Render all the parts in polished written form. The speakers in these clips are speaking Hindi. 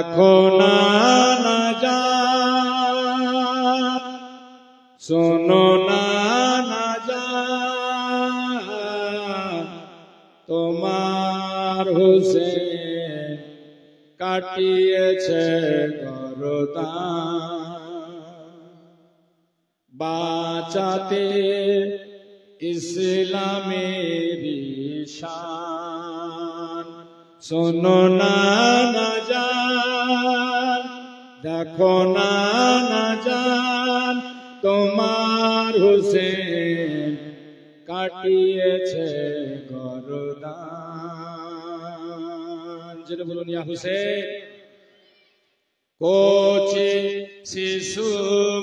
देखो ना जान, सुनो ना जान, তোমার হুসেন কাটিয়েছে গরদান, বাঁচাতে ইসলামের শান। শোনো না জান, দেখো না জান, তোমার হুসেন কাটিয়েছে গরদান। যেটা বলুন ইয়া হুসেন। কোচি শিশু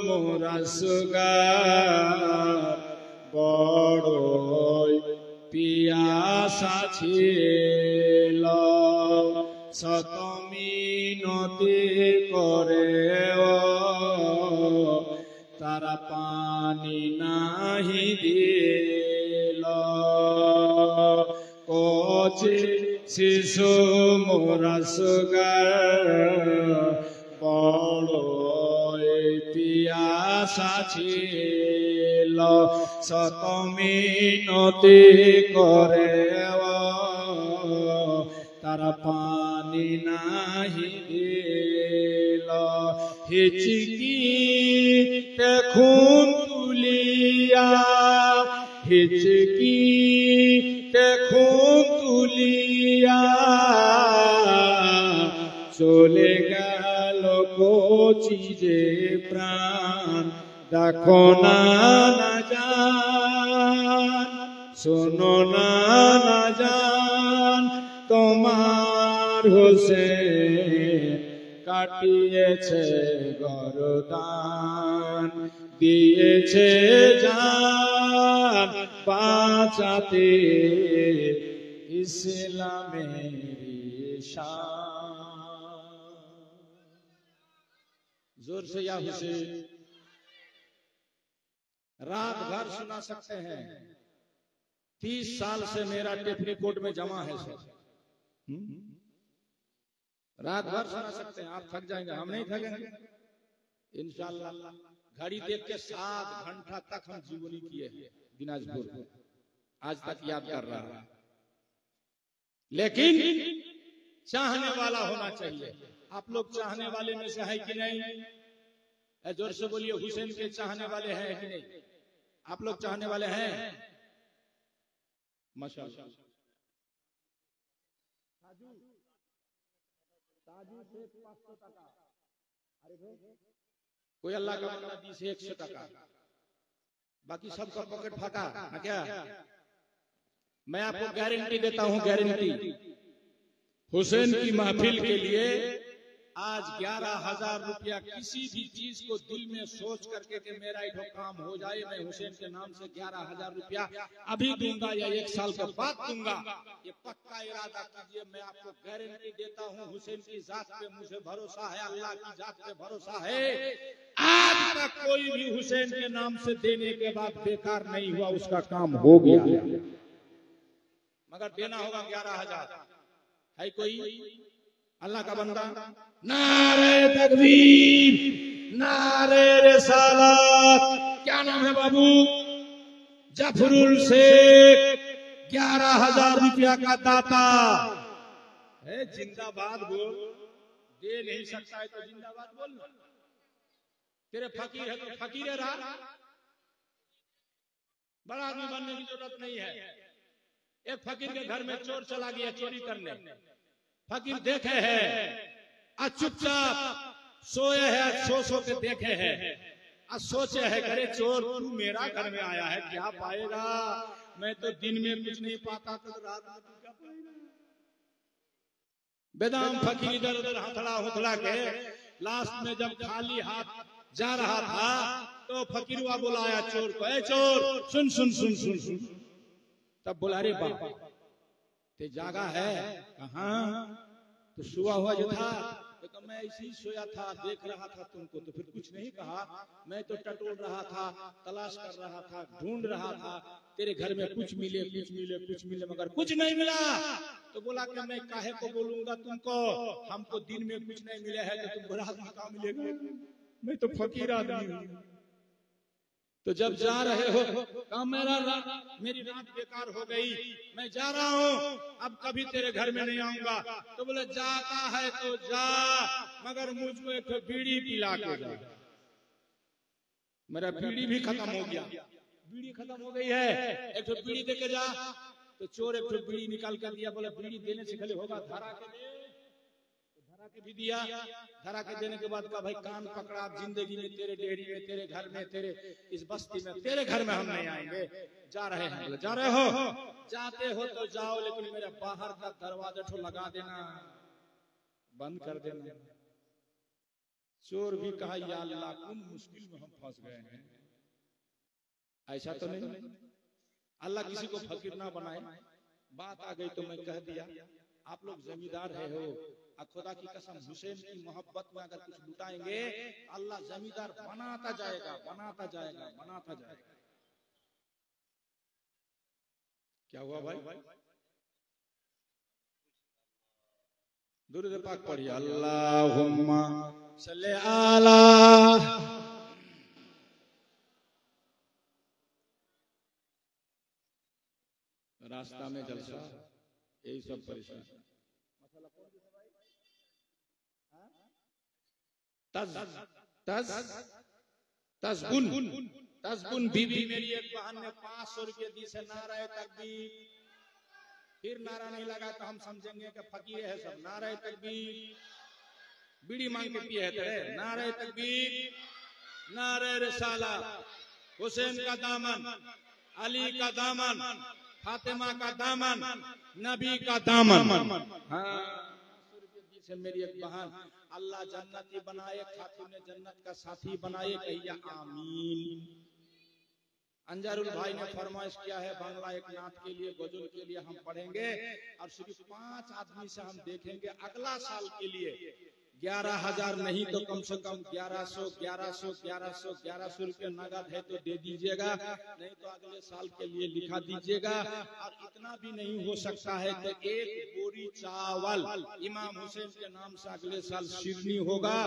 মোরা সুগার, বড়ই পিয়াসা ছিল, শত মিনতি করে তারা পানি নাহি দিল। কোচি শিশু মোরা সুগার, বড়ই পিয়াসা ছিল, শত মিনতি করে তারা পানি নাহি দিল। হিচকি খুন তুলিয়া, হিচকি খুন তুলিয়া চলে গেল কোচি যে প্রাণ। দেখো না জান, শোনো না জান, তোমার হুসেন কাটিয়েছে গরদান, দিয়েছে জান বাঁচাতে ইসলামের শান। जोर से या हुसैन। रात भर सुना सकते हैं, 30 साल से मेरा टेप रिकॉर्ड में जमा है सर। रात भर सुना सकते हैं। आप थक जाएंगे, हम नहीं थकेंगे इंशाअल्लाह। घड़ी देख के 7 घंटा तक हम जीवनी किए दिनाजपुर, आज तक याद कर रहा है। लेकिन चाहने वाला होना चाहिए। आप लोग चाहने वाले में से है कि नहीं? जोर से बोलिए, हुसैन के चाहने वाले हैं कि नहीं? आप लोग चाहने वाले हैं? माशाअल्लाह। कोई अल्लाह का बंदा 100 टका, बाकी सबका पॉकेट फटा है क्या? मैं आपको गारंटी देता हूं, गारंटी, हुसैन की महफिल के लिए आज 11,000 रुपया किसी भी चीज को दिल में सोच करके कि मेरा एक काम हो जाए, मैं हुसैन के नाम से 11,000 रुपया अभी दूंगा या 1 साल के बाद दूंगा, ये पक्का इरादा कीजिए। मैं आपको गारंटी देता हूं, हुसैन की जात पे मुझे भरोसा है, अल्लाह की जात पे भरोसा है। आज तक कोई भी हुसैन के नाम से देने के बाद बेकार नहीं हुआ, उसका काम हो गया। मगर देना होगा 11,000। है कोई अल्लाह का बंदा? नारे तकबीर, नारे रिसालत। क्या नाम है बाबू? जफरुल शेख, 11,000 रुपया का दाता है। जिंदाबाद बोल। दे नहीं सकता है तो जिंदाबाद बोल। तेरे फकीर है तो फकीर रहा, बड़ा आदमी बनने की जरूरत नहीं है। एक फकीर के घर में चोर चला गया चोरी करने, फकीर देखे है, आज चुपचाप सोए है, सो के देखे है, आज सोचे है, करे चोर तू मेरा घर में आया है, क्या पाएगा? मैं तो दिन में कुछ नहीं पाता तो रात में तू क्या पाएगा? बेदाम फकीर इधर उधर हथड़ा हुथड़ा के लास्ट में जब खाली हाथ जा रहा था तो फकीरवा बुलाया चोर को, ए चोर सुन सुन सुन सुन सुन। तब बोला, अरे बाप ते जागा है? कहाँ? तो सुबह हुआ जो था तो मैं मैं ऐसे ही सोया था, देख रहा था तुमको, तो फिर कुछ नहीं कहा। मैं तो टटोल रहा था, तलाश कर रहा था, ढूंढ रहा था तेरे घर में कुछ मिले कुछ मिले कुछ मिले, मगर कुछ नहीं मिला। तो बोला कि मैं काहे को बोलूंगा तुमको, हमको दिन में कुछ नहीं मिला है तो तुमको रात में कहाँ मिलेगा, मैं तो फकीर आदमी हूँ। तो जब जा रहे हो कहा मेरी रात बेकार हो गई, मैं जा रहा हूँ, अब कभी तेरे घर में नहीं आऊंगा। तो बोले जाता है तो जा, मगर मुझको एक बीड़ी पिला के जा। मेरा बीड़ी भी खत्म हो गया, बीड़ी खत्म हो गई है, एक बीड़ी दे के जा। तो चोर एक बीड़ी निकाल कर दिया। बोले बीड़ी देने से खाली होगा, धरा के दे। धरा के भी दिया। धरा के देने के बाद कहा भाई कान पकड़ा, आप जिंदगी में तेरे डेहरी में, तेरे घर में, तेरे इस बस्ती में, तेरे घर में हम नहीं आएंगे, जा रहे हैं। बोले जा रहे हो, जाते हो तो जाओ, लेकिन मेरा बाहर का दरवाजा तो लगा देना, बंद कर देना। चोर भी कहा या अल्लाह कौन मुश्किल में हम फंस गए हैं, ऐसा तो नहीं, अल्लाह किसी को फकीर ना बनाए। बात आ गई तो मैं कह दिया, आप लोग जमींदार है हो, खुदा की कसम हुसैन की मोहब्बत में अगर कुछ लुटाएंगे अल्लाह जमींदार बनाता जाएगा, बनाता जाएगा, बनाता जाएगा। क्या हुआ भाई? दुरूद पाक पढ़िए, अल्लाहुम्मा सल्ले अला। रास्ता में जलसा, यही सब परेशान। तजबुन बीबी मेरी एक बहन ने 500 रुपये दी से नारा तकबीर। फिर नारा नहीं लगा तो हम समझेंगे कि फकीर है सब। नारा तकबीर, बीड़ी मांग के पिए है तेरे, नारा तकबीर, नारा रिसाला, हुसैन का दामन, अली का दामन, फातिमा का दामन, नबी का दामन। हाँ, से मेरी एक बहन अल्लाह जन्नती बनाए, खातून ने जन्नत का साथी बनाए, कहिया आमीन। अंजारुल भाई ने फरमाइश किया है बांग्ला एक नात के लिए, गजल के लिए हम पढ़ेंगे और सिर्फ 5 आदमी से हम देखेंगे अगला साल के लिए 11,000 नहीं तो कम से कम 1100 रुपये नगद है तो दे दीजिएगा, नहीं तो अगले साल के लिए लिखा दीजिएगा। और इतना भी नहीं हो सकता है कि एक बोरी चावल इमाम हुसैन के नाम से अगले साल शिरनी होगा।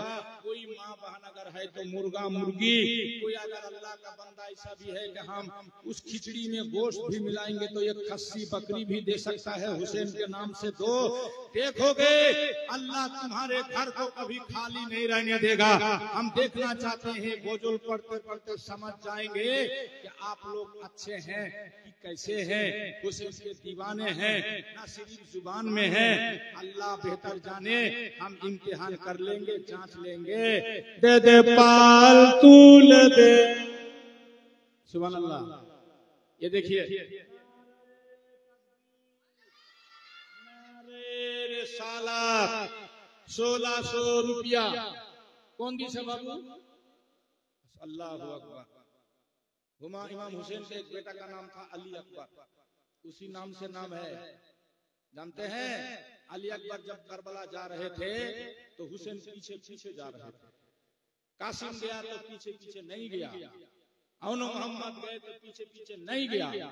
कोई माँ बहन अगर है तो मुर्गा मुर्गी, कोई अगर अल्लाह का बंदा ऐसा भी है कि हम उस खिचड़ी में गोश्त भी मिलाएंगे तो एक खस्सी बकरी भी दे सकता है, हुसैन के नाम से दो। देखोगे अल्लाह तुम्हारे घर को कभी खाली नहीं रहने देगा। हम देखना चाहते हैं, गोजल पढ़ते पढ़ते समझ जाएंगे कि आप लोग अच्छे हैं कि कैसे हैं, हुसैन के दीवाने हैं ना सिर्फ जुबान में हैं। अल्लाह बेहतर जाने, हम इम्तिहान कर लेंगे, जांच लेंगे। दे दे पाल तूल दे, सुभान अल्लाह। ये देखिए साला 1600 रुपया कौन दी से बाबू? अल्लाह अकबर। हुमा इमाम हुसैन के एक बेटा का नाम था अली अकबर, उसी नाम से नाम है। जानते हैं अली अकबर जब करबला जा रहे थे तो हुसैन पीछे पीछे जा रहे थे। कासिम गया तो पीछे पीछे नहीं गया, औनो मोहम्मद गए तो पीछे पीछे नहीं गया।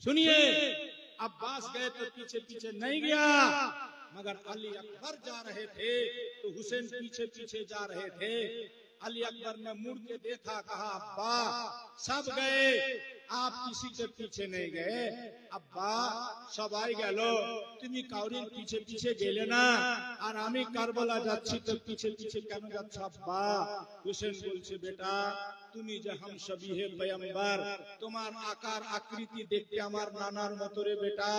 सुनिए, अब्बास गए तो पीछे पीछे नहीं गया, मगर अली अकबर जा रहे थे तो हुसैन पीछे पीछे जा रहे थे। अली अकबर ने मुड़ के देखा, कहा अब्बा सब गए, आप किसी के पीछे नहीं गए। अब्बा सबाई गेलो, तुमी काउरिन पीछे पीछे गेले ना, और आमी करबला जाच्छी तो पीछे पीछे केन जाच्छो अब्बा? हुसैन बोलছে बेटा তুমি যে হামশবি হে পয়গম্বর, তোমার আকার আকৃতি দেখতে আমার নানার মতো রে বেটা,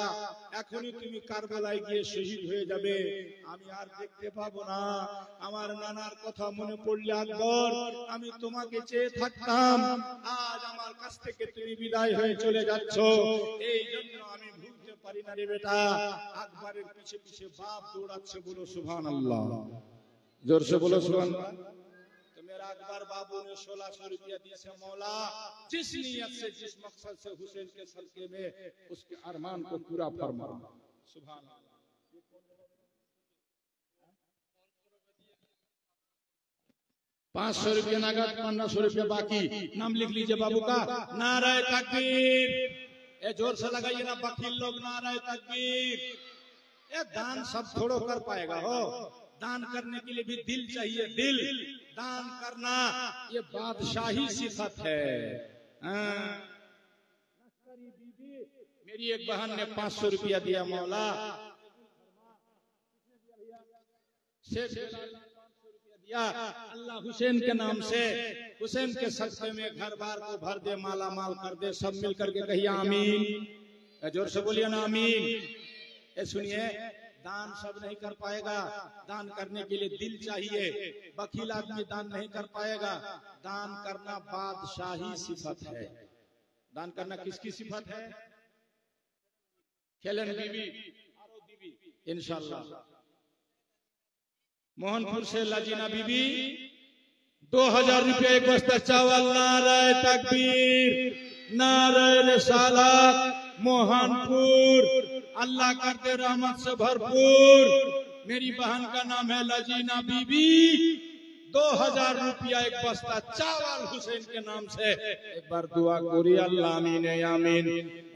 এখনই তুমি কারবালায় গিয়ে শহীদ হয়ে যাবে, আমি আর দেখতে পাবো না। আমার নানার কথা মনে পড়লে আকবর আমি তোমাকে চেয়ে থাকতাম, আজ আমার কাছ থেকে তুমি বিদায় হয়ে চলে যাচ্ছ, এই জন্য আমি ভুলতে পারি না রে বেটা। আকবরের পিছে পিছে বাপ দৌড়াচ্ছে, বলো সুবহানাল্লাহ, जोर से बोलो सुबहान। तो मेरा अकबर बाबू ने 1600 रुपया दिए से मौला जिस नियत से जिस मकसद से हुसैन के सदके में उसके अरमान को पूरा फरमा। सुभान अल्लाह। 500 रुपया नगद, 1500 रुपया बाकी। नाम लिख लीजिए बाबू का। नारे तकबीर, ये जोर से लगाइए ना वकील लोग, नारे तकबीर। ये दान सब थोड़ो कर पाएगा हो, दान करने के लिए भी दिल चाहिए, दिल। दान करना ये बादशाही सिफत है। मेरी एक बहन ने 500 रुपया दिया, मौला शेख दिया अल्लाह हुसैन के नाम से, हुसैन के सदक़े में घर बार को भर दे, माला माल कर दे। सब मिल करके कहिए आमीन, जोर से बोलिए ना आमीन। ये सुनिए, दान सब नहीं कर पाएगा, दान करने के लिए दिल चाहिए। वकील आदमी दान नहीं कर पाएगा। दान करना बादशाही सिफत है। दान करना किसकी सिफत है? खेलन बीबी, इंशाल्लाह। मोहनपुर से लजीना बीबी 2000 रुपया एक बस्ता चावल। नारे तकबीर, नारे रिसालत। मोहनपुर अल्लाह करते रहमत से भरपूर। मेरी बहन का नाम है लजीना बीबी। 2000 रुपया एक बस्ता चावल हुसैन के नाम से। एक बार दुआ करी, अल्लाह आमीन आमीन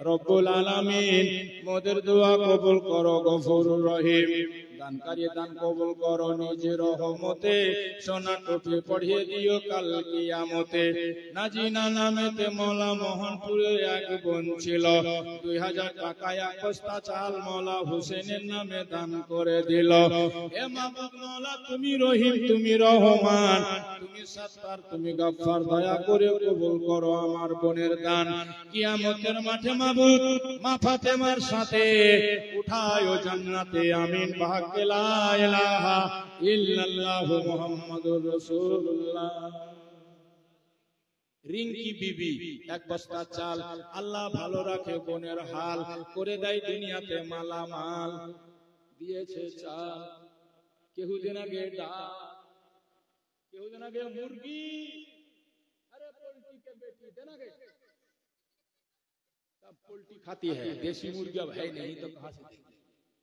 रब्बुल आलामीन। मोদের दुआ कबूल करो गफूरुर रहीम। दानकारी दान कबूल करो निज रहमते। सोना टोपी पढ़िए दियो কাল কিয়ামতে। নাজিনা নামেতে মওলা মোহনপুরে এক বোন ছিল। 2000 টাকা এক বস্তা চাল মওলা হুসেনের নামে দান করে দিল। হে মাবুদ মওলা, তুমি রহিম, তুমি রহমান, তুমি সত্তার, তুমি গফফার। দয়া করে কবুল করো আমার বোনের দান। কিয়ামতের মাঠে মাবুদ মা ফাতেমার সাথে উঠায়ো জান্নাতে। আমিন। ভাগ লা ইলাহা ইল্লাল্লাহু মুহাম্মাদুর রাসূলুল্লাহ। রিঙ্কি বিবি এক বস্তা চাল। আল্লাহ ভালো রাখে বোনের হাল, করে দেয় দুনিয়াতে মালামাল। দিয়েছে চাল, কেহু দিন আগে ডাল, কেহু দিন আগে মুরগি। अरे पोल्ट्री के बेटी देना गए, सब पोल्ट्री खाती है, देसी मुर्गी अब है नहीं तो कहां से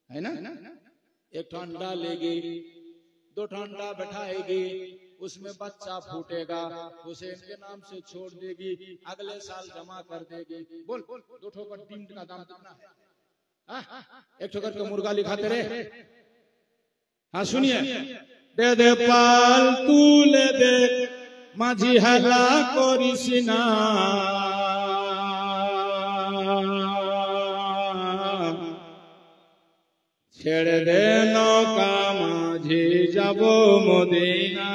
है ना। एक ठो अंडा लेगी, 2 ठो अंडा बैठाएगी, उसमें बच्चा फूटेगा, हुसैन के नाम से छोड़ देगी, अगले साल जमा कर देगी। बोल 2 ठो का टीम का दाम कितना है? एक ठो करके मुर्गा लिखाते रहे। हाँ सुनिए, दे दे पाल तू ले दे माझी हला करिसिना। ছেড়ে দে নৌকা মাঝি যাব মদিনা।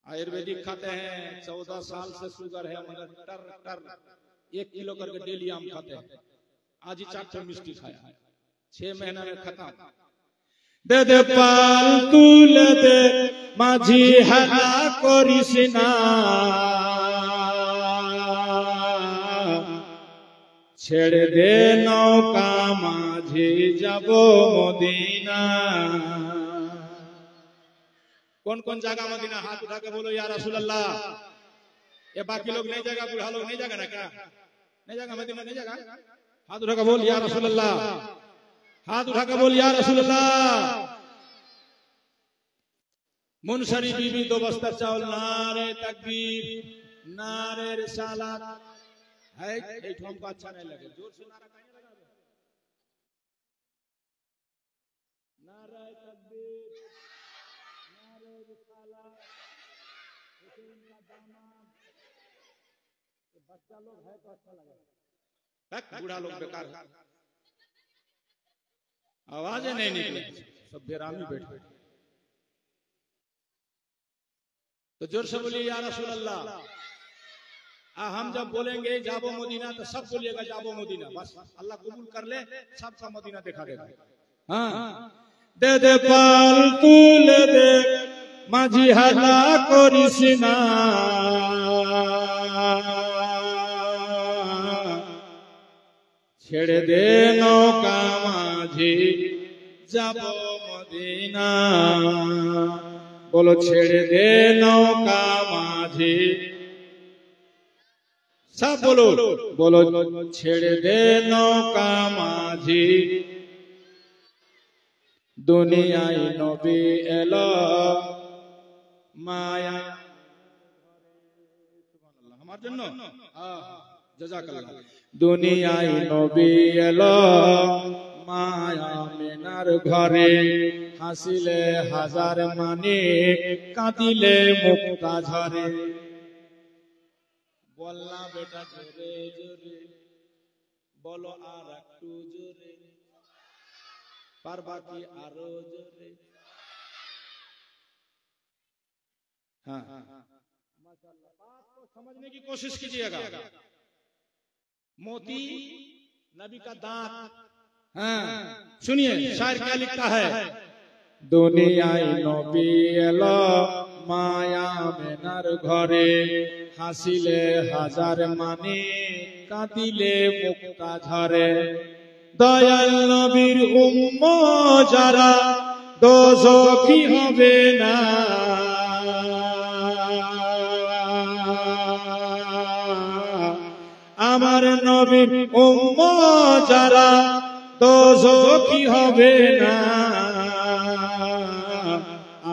आयुर्वेदिक खाते हैं, 14 साल से शुगर है, मगर टर टर 1 किलो करके डेली आम खाते हैं। आज ही 4 ठो मिष्टी खाया है, 6 महीना में खत्म। दे दे पाल तू ले दे माझी हला करिसिना। ছেড়ে দে নৌকা মাঝি যাব মদিনা। कौन कौन जाएगा मदीना? हाथ उठा के बोलो या रसूल अल्लाह। ये बाकी लोग नहीं जाएगा, बूढ़ा लोग नहीं जाएगा ना? क्या नहीं जाएगा मदीना? नहीं जाएगा? हाथ उठा के बोल या रसूल अल्लाह। हाथ उठा के बोल या रसूल अल्लाह। मुनशरी बीबी 2 बस्ता चावल। नारे तकबीर, नारे रिसालत। है हमको अच्छा नहीं लगे, जोर से नारा कहीं लगा दो। नारे तकबीर, नारे रिसालत। हुसैन का दामाद। बच्चा लोग है तो अच्छा लगेगा, बूढ़ा लोग बेकार है, आवाजें नहीं निकले, सब बेरामी बैठे। तो जोर से बोलिए या रसूल अल्लाह। हम जब बोलेंगे जाबो मदीना तो सब बोलिएगा जाबो मदीना, बस अल्लाह कबूल कर ले, सबका मदीना दिखा देगा। हाँ, दे दे पाल तू ले दे माझी हला करिसिना। ছেড়ে দে নৌকা মাঝি যাব মদিনা। बोलो ছেড়ে দে নৌকা মাঝি। सब बोलो बोलो ছেড়ে দে নৌকা মাঝি দুনিয়ায় নবী এলো মায়া আমার জন্য জাযাকাল্লাহ। দুনিয়ায় নবী এলো মায়া মেনার ঘরে, হাসিলে হাজার মানে কাঁদিলে মুক্তা ঝরে। বললা বেটা জোরে জোরে, বলো আর একটু জোরে, পারবা কি আরো জোরে? हाँ, माशाअल्लाह। बात को समझने की कोशिश कीजिएगा। मोती नबी का दांत। हाँ, सुनिए शायर क्या लिखता है। दुनियाय नबी एलो माया मेनार घरे, हासिले हजार माने काঁদিলে মুক্তা ঝরে। দয়াল নবীর উম্মত যারা দোজখী হবে না, আমার নবীর উম্মত যারা দোজখী হবে না।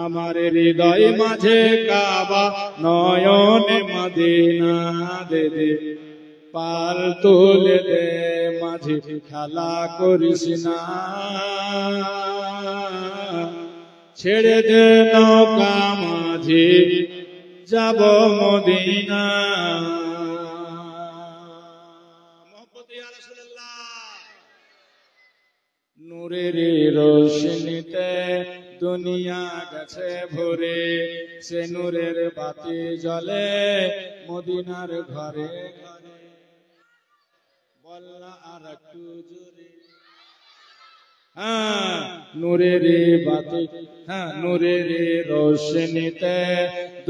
আমার হৃদয় মাঝে কাবা নয়নে মদিনা দে দে, পাল তুলে দে মাঝে খেলা করিস না। ছেড়ে দে নৌকা মাঝে যাব মদিনা। নূরের রোশনীতে দুনিয়া গেছে ভরে, সে নূরের বাতি জ্বলে মদিনার ঘরে ঘরে। বললা আর একটু জোরে। হ্যাঁ, নূরের বাতি, হ্যাঁ নূরের রোশনীতে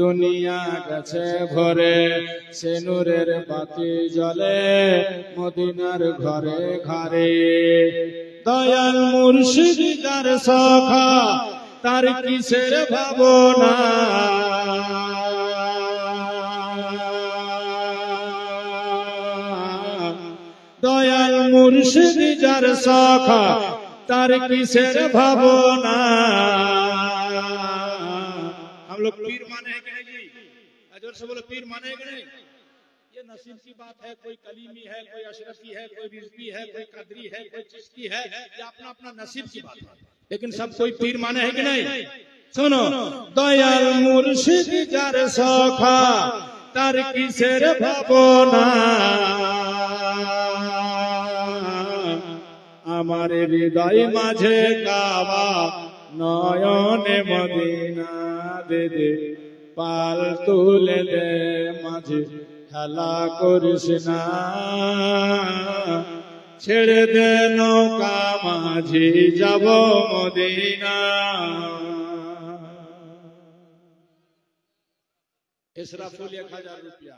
দুনিয়া গেছে ভরে, সে নূরের বাতি জ্বলে মদিনার ঘরে ঘরে। দয়াল মুর্শিদ যার সখা তার কিসের ভাবনা, দয়াল মুর্শিদ যার সখা तार किसेर भावना। हम लोग पीर माने हैं कि नहीं जी? जोर से बोलो, पीर माने हैं कि नहीं? ये नसीब की बात है। कोई कलीमी है, कोई अशरफी है, कोई रिजवी है, कोई कदरी है, कोई चिश्ती है, ये अपना अपना नसीब की बात है। लेकिन सब कोई पीर माने हैं कि नहीं? सुनो, दयाल मुर्शिद जार सखा तार किसेर भावना, আমার হৃদয় মাঝে কাবা নয়নে মদিনা দে দে, পাল তুলে দে মাঝে খেলা করিস না। ছেড়ে দে নৌকা মাঝি যাব মদিনা। इसराफुल 1000 रुपया,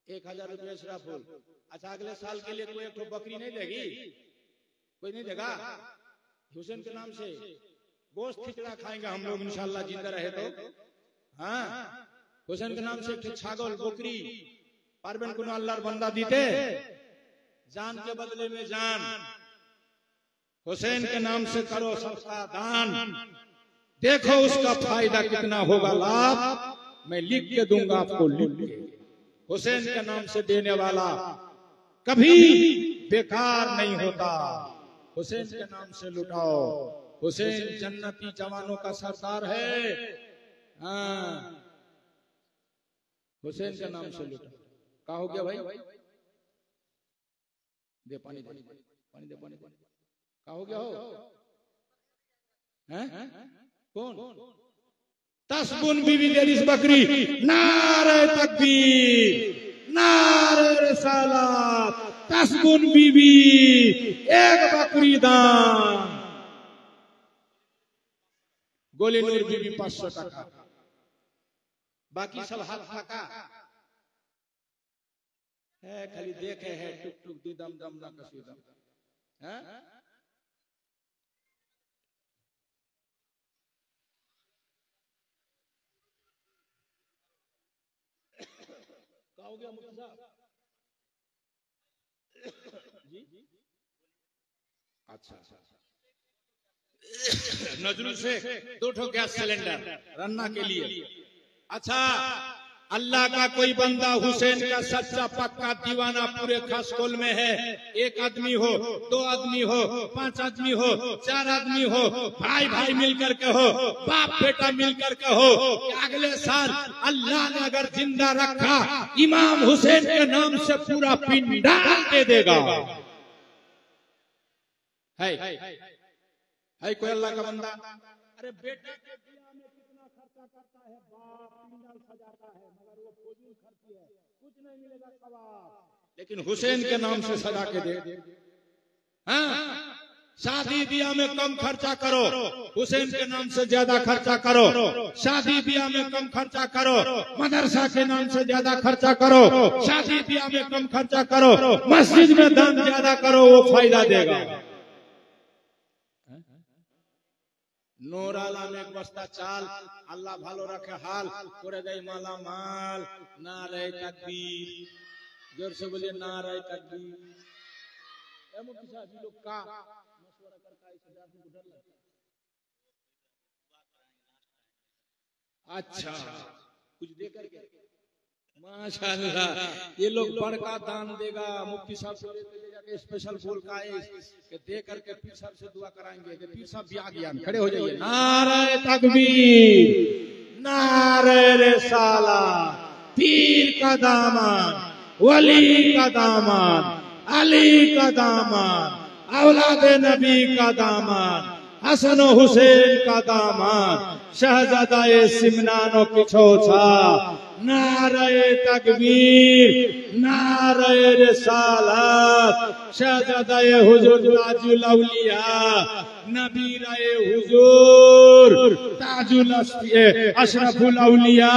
1000 रुपया इसराफुल। अच्छा, अगले साल के लिए कोई एक बकरी नहीं देगी? कोई नहीं देगा? हुसैन के नाम से गोश्त खिचड़ा खाएंगे हम लोग इंशाल्लाह, जिंदा रहे तो। हाँ, हुसैन के नाम से छागल बकरी पारबेन को अल्लाहर बंदा दीते, जान के बदले में जान। हुसैन के नाम से करो सबका दान, देखो उसका फायदा कितना होगा लाभ। मैं लिख के दूंगा आपको, लिख के। हुसैन के नाम से देने वाला कभी बेकार नहीं होता। हुसैन के नाम से लुटाओ। हुसैन जन्नती जवानों का सरदार है। हाँ, हुसैन के नाम से लुटाओ। क्या हो गया भाई? दे पानी, दे पानी, दे पानी। क्या हो गया हो? हैं? कौन? 10 गुण बीवी दे इस बकरी। नारे तकबीर, नारे रिसालत। 10 गुण बीवी, 1 बकरी दान। गोली नूर बीवी 500 टका, बाकी सब हाथ फाका है। खाली देखे है टुक टुक दी दम दम ना कसी दम। हैं? क्या हो गया मुफ्ती साहब? जी, अच्छा, नजरू से 2 ठो गैस सिलेंडर रन्ना के लिए। अच्छा, अल्लाह का कोई बंदा हुसैन का सच्चा पक्का दीवाना पूरे खसकोल में है। 1 आदमी हो, 2 आदमी हो, 5 आदमी हो, 4 आदमी हो, भाई भाई मिलकर के हो, बाप बेटा मिलकर के हो, अगले साल अल्लाह ने अगर जिंदा रखा इमाम हुसैन के नाम से पूरा पिंडाल दे देगा। है कोई अल्लाह का बंदा? अरे बेटा के बियाह में कितना खर्चा करता है बाप, पिंडाल सजाता है, मगर वो फजूल खर्ची है, कुछ नहीं मिलेगा सवाब। लेकिन हुसैन के नाम से सजा के दे। हाँ, शादी ब्याह में कम खर्चा करो, हुसैन के नाम से ज्यादा खर्चा करो। शादी ब्याह में कम खर्चा करो, मदरसा के नाम से ज्यादा खर्चा करो। शादी ब्याह में कम खर्चा करो, मस्जिद में दान ज्यादा करो, वो फायदा देगा। नूराला में एक बस्ता चाल, अल्लाह भालो रखे हाल, करे गई माला माल। नारे तकबीर, जोर से बोलिए नारे तकबीर। मुफ्ती साहब जी लोग का मशवरा करता है, इस हजार को डर लगता है। अच्छा, कुछ दे करके माशाअल्लाह ये लोग बड़का दान देगा। मुफ्ती साहब से ले जाके स्पेशल बोल का है दे करके पीर साहब से दुआ कराएंगे। पीर साहब भी आ गया, खड़े हो जाइए। नारे तकबीर, नारे रिसाला, पीर का दामन, वली का दामन, अली का दामन, औलाद नबी का दामन, हसन हुसैन का दामन, शहजादा सिमनानो की छोछा। नारे तकबीर, नारे रिसालत, शहजादा हुजूर ताजुल औलिया, नबी राय हुजूर ताजुल अशरफुल औलिया।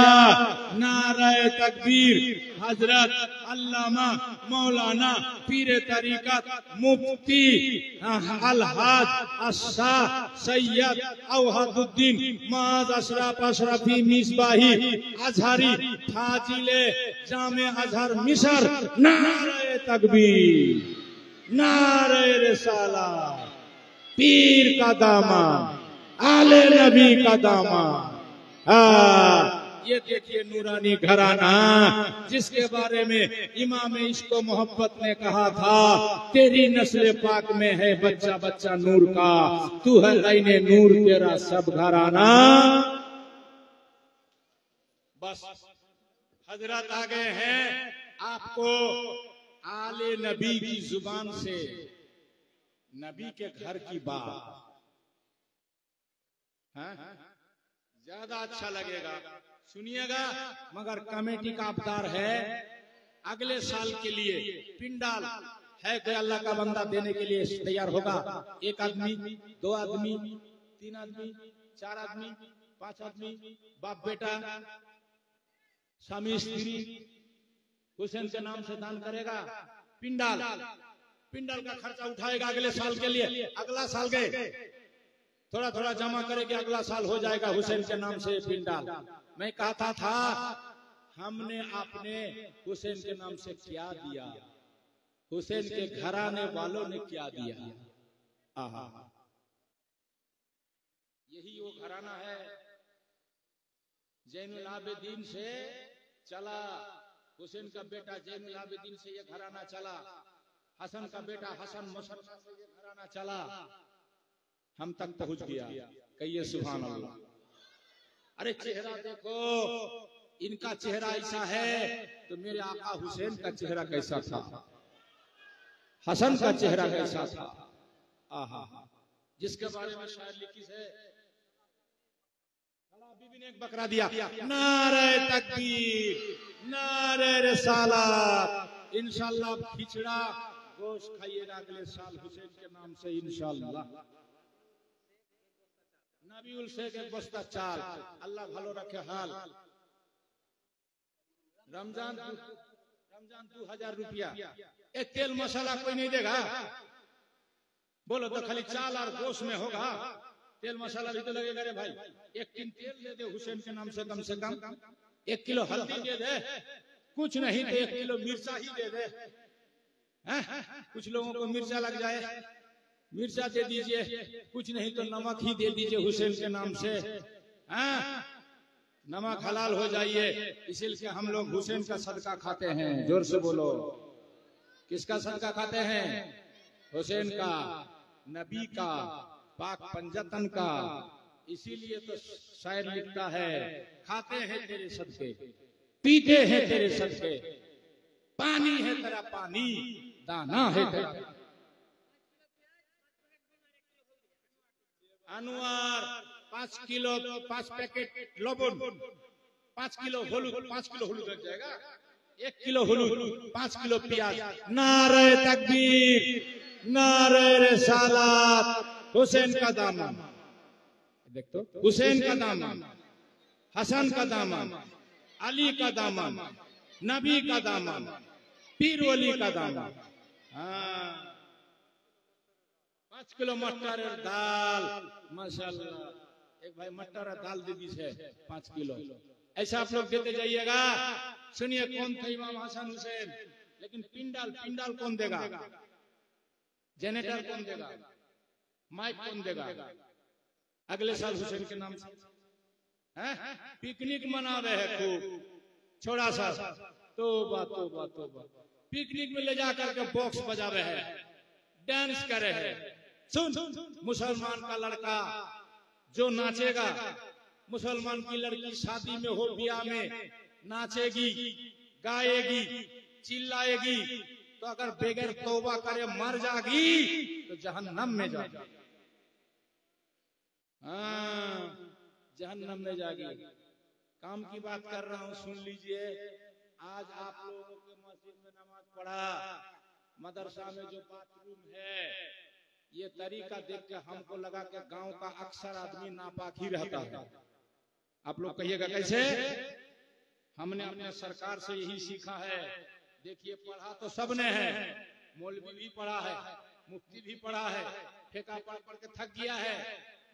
नारे तकबीर, हजरत अल्लामा मौलाना पीर तरीकत मुफ्ती अलहाज अशाह सैयद औहदुद्दीन माज अशरफी मिसबाही अजहरी फाजिले जामे अजहर मिसर। नारे तकबीर, नारे रिसाला, पीर का दामन, आले नबी का दामन। ये देखिए नूरानी घराना, जिसके बारे में इमाम इश्क मोहब्बत ने कहा था, तेरी नस्ल पाक में है बच्चा बच्चा नूर का, तू है ऐने नूर तेरा सब घराना। बस हजरत आ गए हैं आपको आले नबी की जुबान से नबी के घर की बात ज्यादा अच्छा लगेगा, सुनिएगा। मगर कमेटी का अवतार है अगले साल के लिए पिंडाल है, कोई अल्लाह का बंदा देने के लिए तैयार होगा? 1 आदमी, 2 आदमी, 3 आदमी, 4 आदमी, 5 आदमी, बाप बेटा, स्वामी स्त्री हुसैन के नाम से दान करेगा। पिंडाल का खर्चा उठाएगा अगले साल के लिए। अगला साल गए थोड़ा थोड़ा जमा करेंगे, अगला साल हो जाएगा हुसैन के नाम से पिंडाल। मैं कहता था हमने आपने हुसैन के नाम से क्या दिया, हुसैन के घराने वालों ने क्या दिया। आहा, यही वो घराना है जैनुल आबिदीन से चला, हुसैन का बेटा जैनुल आबिदीन से ये घराना चला, हसन का बेटा हसन मुशर्रफ से ये घराना चला, हम तक पहुंच गया। कहिए सुभान अल्लाह। अरे चेहरा देखो, इनका चेहरा ऐसा है तो मेरे आका हुसैन का चेहरा कैसा था, हसन का चेहरा कैसा था। आहा, जिसके बारे में शायर लिखी है, बीबी ने एक बकरा दिया। नारे तकबीर, नारे रिसालत। इंशाअल्लाह खिचड़ा गोश्त खाइएगा अगले साल हुसैन के नाम से इंशाअल्लाह। नबीउल शेख एक बस्ता चाल, अल्लाह भालो रखे हाल। रमजान 2000 रुपया। एक तेल मसाला कोई नहीं देगा, बोलो तो खाली चाल और गोश्त में होगा, तेल मसाला भी तो लगेगा। रे भाई 1 किलो तेल दे दे हुसैन के नाम से, कम 1 किलो हल्दी दे दे, कुछ नहीं तो 1 किलो मिर्चा ही दे दे। कुछ लोगों को मिर्चा लग जाए, मिर्चा दे दीजिए, कुछ नहीं तो नमक ही दे दीजिए हुसैन के नाम से। हाँ, नमक हलाल हो जाइए। इसीलिए हम लोग हुसैन का सदका खाते हैं। जोर से बोलो, किसका सदका खाते हैं? हुसैन का, नबी का, पाक पंजतन का। इसीलिए तो शायर लिखता है, खाते हैं तेरे सदके, पीते हैं तेरे सदके, पानी है तेरा पानी, दाना है तेरा। अनवर 5 किलो 5 पैकेट लवण, 5 किलो हलूद, 5 किलो हलूद लग जाएगा, 1 किलो हलूद, 5 किलो प्याज। नारे तकबीर, नारे रिसालत। हुसैन का दामन, देख तो, हुसैन का दामन, हसन का दामन, अली का दामन, नबी का दामन, पीर वली का दामन। हाँ, 5 किलो मटर और दाल, माशाल्लाह। एक भाई मटर और दाल दे दी है 5 किलो। ऐसा आप लोग देते जाइएगा। सुनिए, कौन थे इमाम हसन हुसैन? लेकिन पिंडाल कौन देगा? जनरेटर कौन देगा? माइक कौन देगा? अगले साल हुसैन के नाम से पिकनिक मना रहे हैं खूब, छोड़ा सा। तोबा तोबा तोबा, पिकनिक में ले जाकर के बॉक्स बजा रहे हैं, डांस कर रहे हैं। सुन, मुसलमान का लड़का जो नाचेगा, मुसलमान की लड़की शादी में हो, ब्याह में नाचेगी, गाएगी, चिल्लाएगी, तो अगर बगैर तौबा करे मर जाएगी तो जहन्नम में जाएगी। हाँ, जहन्नम में जाएगी। काम की बात कर रहा हूँ, सुन लीजिए। आज आप लोगों के मस्जिद में नमाज पढ़ा, मदरसा में जो बाथरूम है, ये तरीका देख के हमको लगा कि गांव का अक्सर आदमी नापाक ही रहता है। आप लोग कहिएगा कैसे? हमने अपने सरकार से यही सीखा है। देखिए, पढ़ा तो सबने है, मौलवी भी पढ़ा है, मुफ्ती भी पढ़ा है, ठेका पढ़ के थक गया है,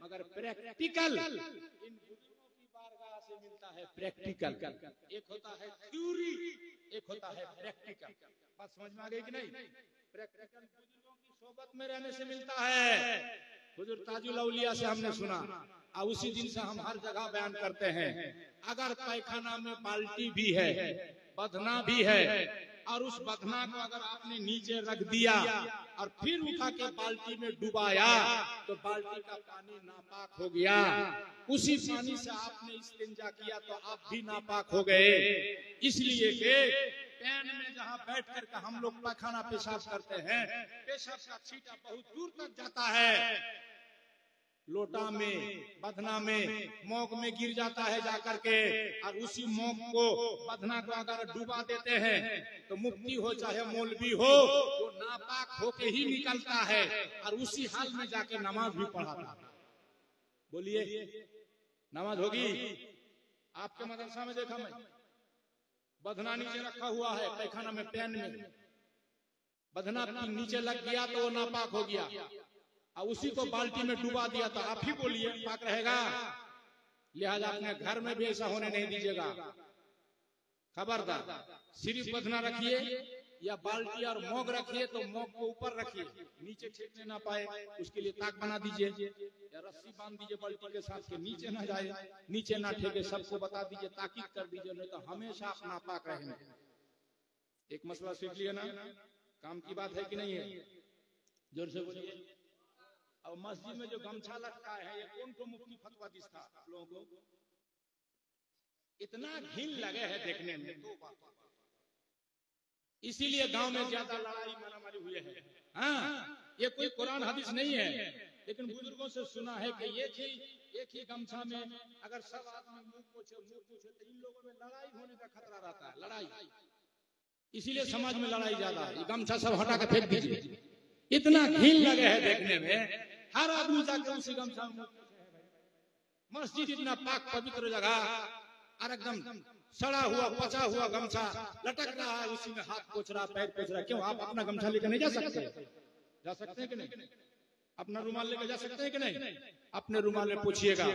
मगर प्रैक्टिकल इन बुजुर्गों की बारगाह से मिलता है। प्रैक्टिकल एक होता है थ्योरी, एक होता है प्रैक्टिकल। बात समझ में आ गई कि नहीं? प्रैक्टिकल बुजुर्गों की सोबत में रहने से मिलता है। हुजूर ताजुल औलिया से हमने सुना, और उसी दिन से हम हर जगह बयान करते हैं। अगर पैखाना में बाल्टी भी है, बधना भी है, और उस बधना को अगर आपने नीचे रख दिया और फिर उठा के बाल्टी में डुबाया, तो बाल्टी का पानी नापाक हो गया। उसी पानी से आपने इस्तिंजा किया तो आप भी नापाक हो गए। इसलिए कि पैन में जहाँ बैठ करके हम लोग पैखाना पेशाब करते हैं, पेशाब का छींटा बहुत दूर तक जाता है, लोटा में, बधना में, मोग में गिर जाता है जाकर के, और उसी मोग को, बधना को अगर डुबा देते हैं तो मुफ्ती हो चाहे मौलवी हो, वो नापाक होके ही निकलता है, और उसी हाल में जाके नमाज भी पढ़ाता है। बोलिए, नमाज होगी? आपके मदरसा में देखा मैं, बधना नीचे रखा हुआ है पैखाना में, पैन में बधना नीचे लग गया तो वो नापाक हो गया, और उसी को बाल्टी में डुबा दिया तो आप ही बोलिए पाक रहेगा? लिहाजा अपने घर में भी ऐसा होने नहीं दीजिएगा। खबरदार, सिर्फ बधना रखिए या बाल्टी और मोग रखिए तो मोग को ऊपर रखिए, नीचे ठेकने ना पाए, उसके लिए ताक बना दीजिए या रस्सी बांध दीजिए बाल्टी के साथ के नीचे ना जाए, नीचे ना ठेके। सबको बता दीजिए, ताकीद कर दीजिए, नहीं तो हमेशा आप नापाक रहेंगे। एक मसला सीख लिया ना? काम की बात है कि नहीं है? जोर से बोलिए। और मस्जिद में जो गमछा लटका है, ये कौन को मुफ्ती फतवा दिस्ता आप लोगों को? इतना घिन लगे है देखने में, तो इसीलिए गांव में ज्यादा लड़ाई मारामारी हुए हैं। हाँ, ये कोई कुरान हदीस नहीं है, लेकिन बुजुर्गों से सुना है कि एक ही गमछा में अगर सब आदमी मुंह पोछे तो इन लोगों में लड़ाई होने का खतरा रहता है। लड़ाई, इसीलिए समाज में लड़ाई ज्यादा है। गमछा सब हटा के फेंक दीजिए, इतना घिन लगे है देखने में। हर आदमी जाकर उसी गमछा में, मस्जिद इतना पाक पवित्र जगह, और एकदम सड़ा हुआ पचा हुआ गमछा लटक रहा है, उसी में हाथ पोछ रहा, पैर पोछ रहा। क्यों? आप अपना गमछा लेकर नहीं जा सकते? जा सकते हैं कि नहीं? अपना रुमाल लेकर जा सकते हैं कि नहीं? अपने रुमाल में पूछिएगा,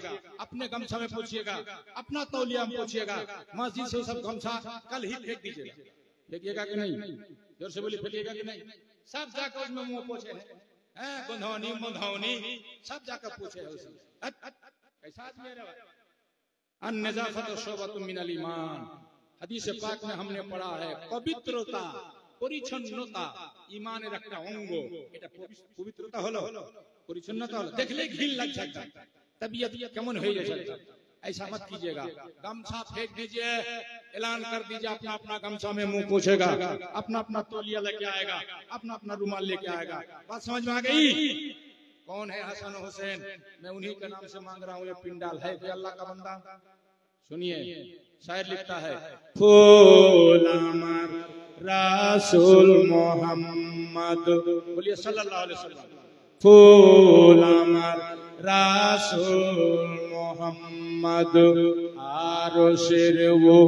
अपने गमछा में पूछिएगा, अपना तौलिया में पूछिएगा। मस्जिद से सब गमछा कल ही फेंक दीजिएगा। फेंकिएगा कि नहीं? जोर से बोलिए, फेंकिएगा कि नहीं? सब जाकर उसमें मुंह पोछे हैं। गुंधौनी मुंधौनी सब जाकर पूछे है उसे कैसा आदमी है रे? अन-नज़ाफ़तु शुअबतुम मिनल ईमान, हदीस पाक में हमने पढ़ा है पवित्रता परिच्छन्नता ईमाনের একটা অঙ্গ। এটা পবিত্রতা হলো परिच्छन्नता হলো, देखले घिन लग जाता, तबीयत केमन हो जाता। ऐसा मत कीजिएगा, गमछा फेंक दीजिए, ऐलान कर दीजिए अपना अपना गमछा में मुंह पोछेगा, अपना अपना तौलिया लेके आएगा, अपना अपना रुमाल लेके आएगा। बात समझ में आ गई? कौन है हसन हुसैन? मैं उन्हीं के नाम से मांग रहा हूँ। ये पिंडाल है कोई अल्लाह का बंदा? सुनिए, शायर लिखता है फूल अमर रसूल मोहम्मद, बोलिए सल्लल्लाहु अलैहि वसल्लम। फूल अमर रसूल मोहम्मद आरशेर वो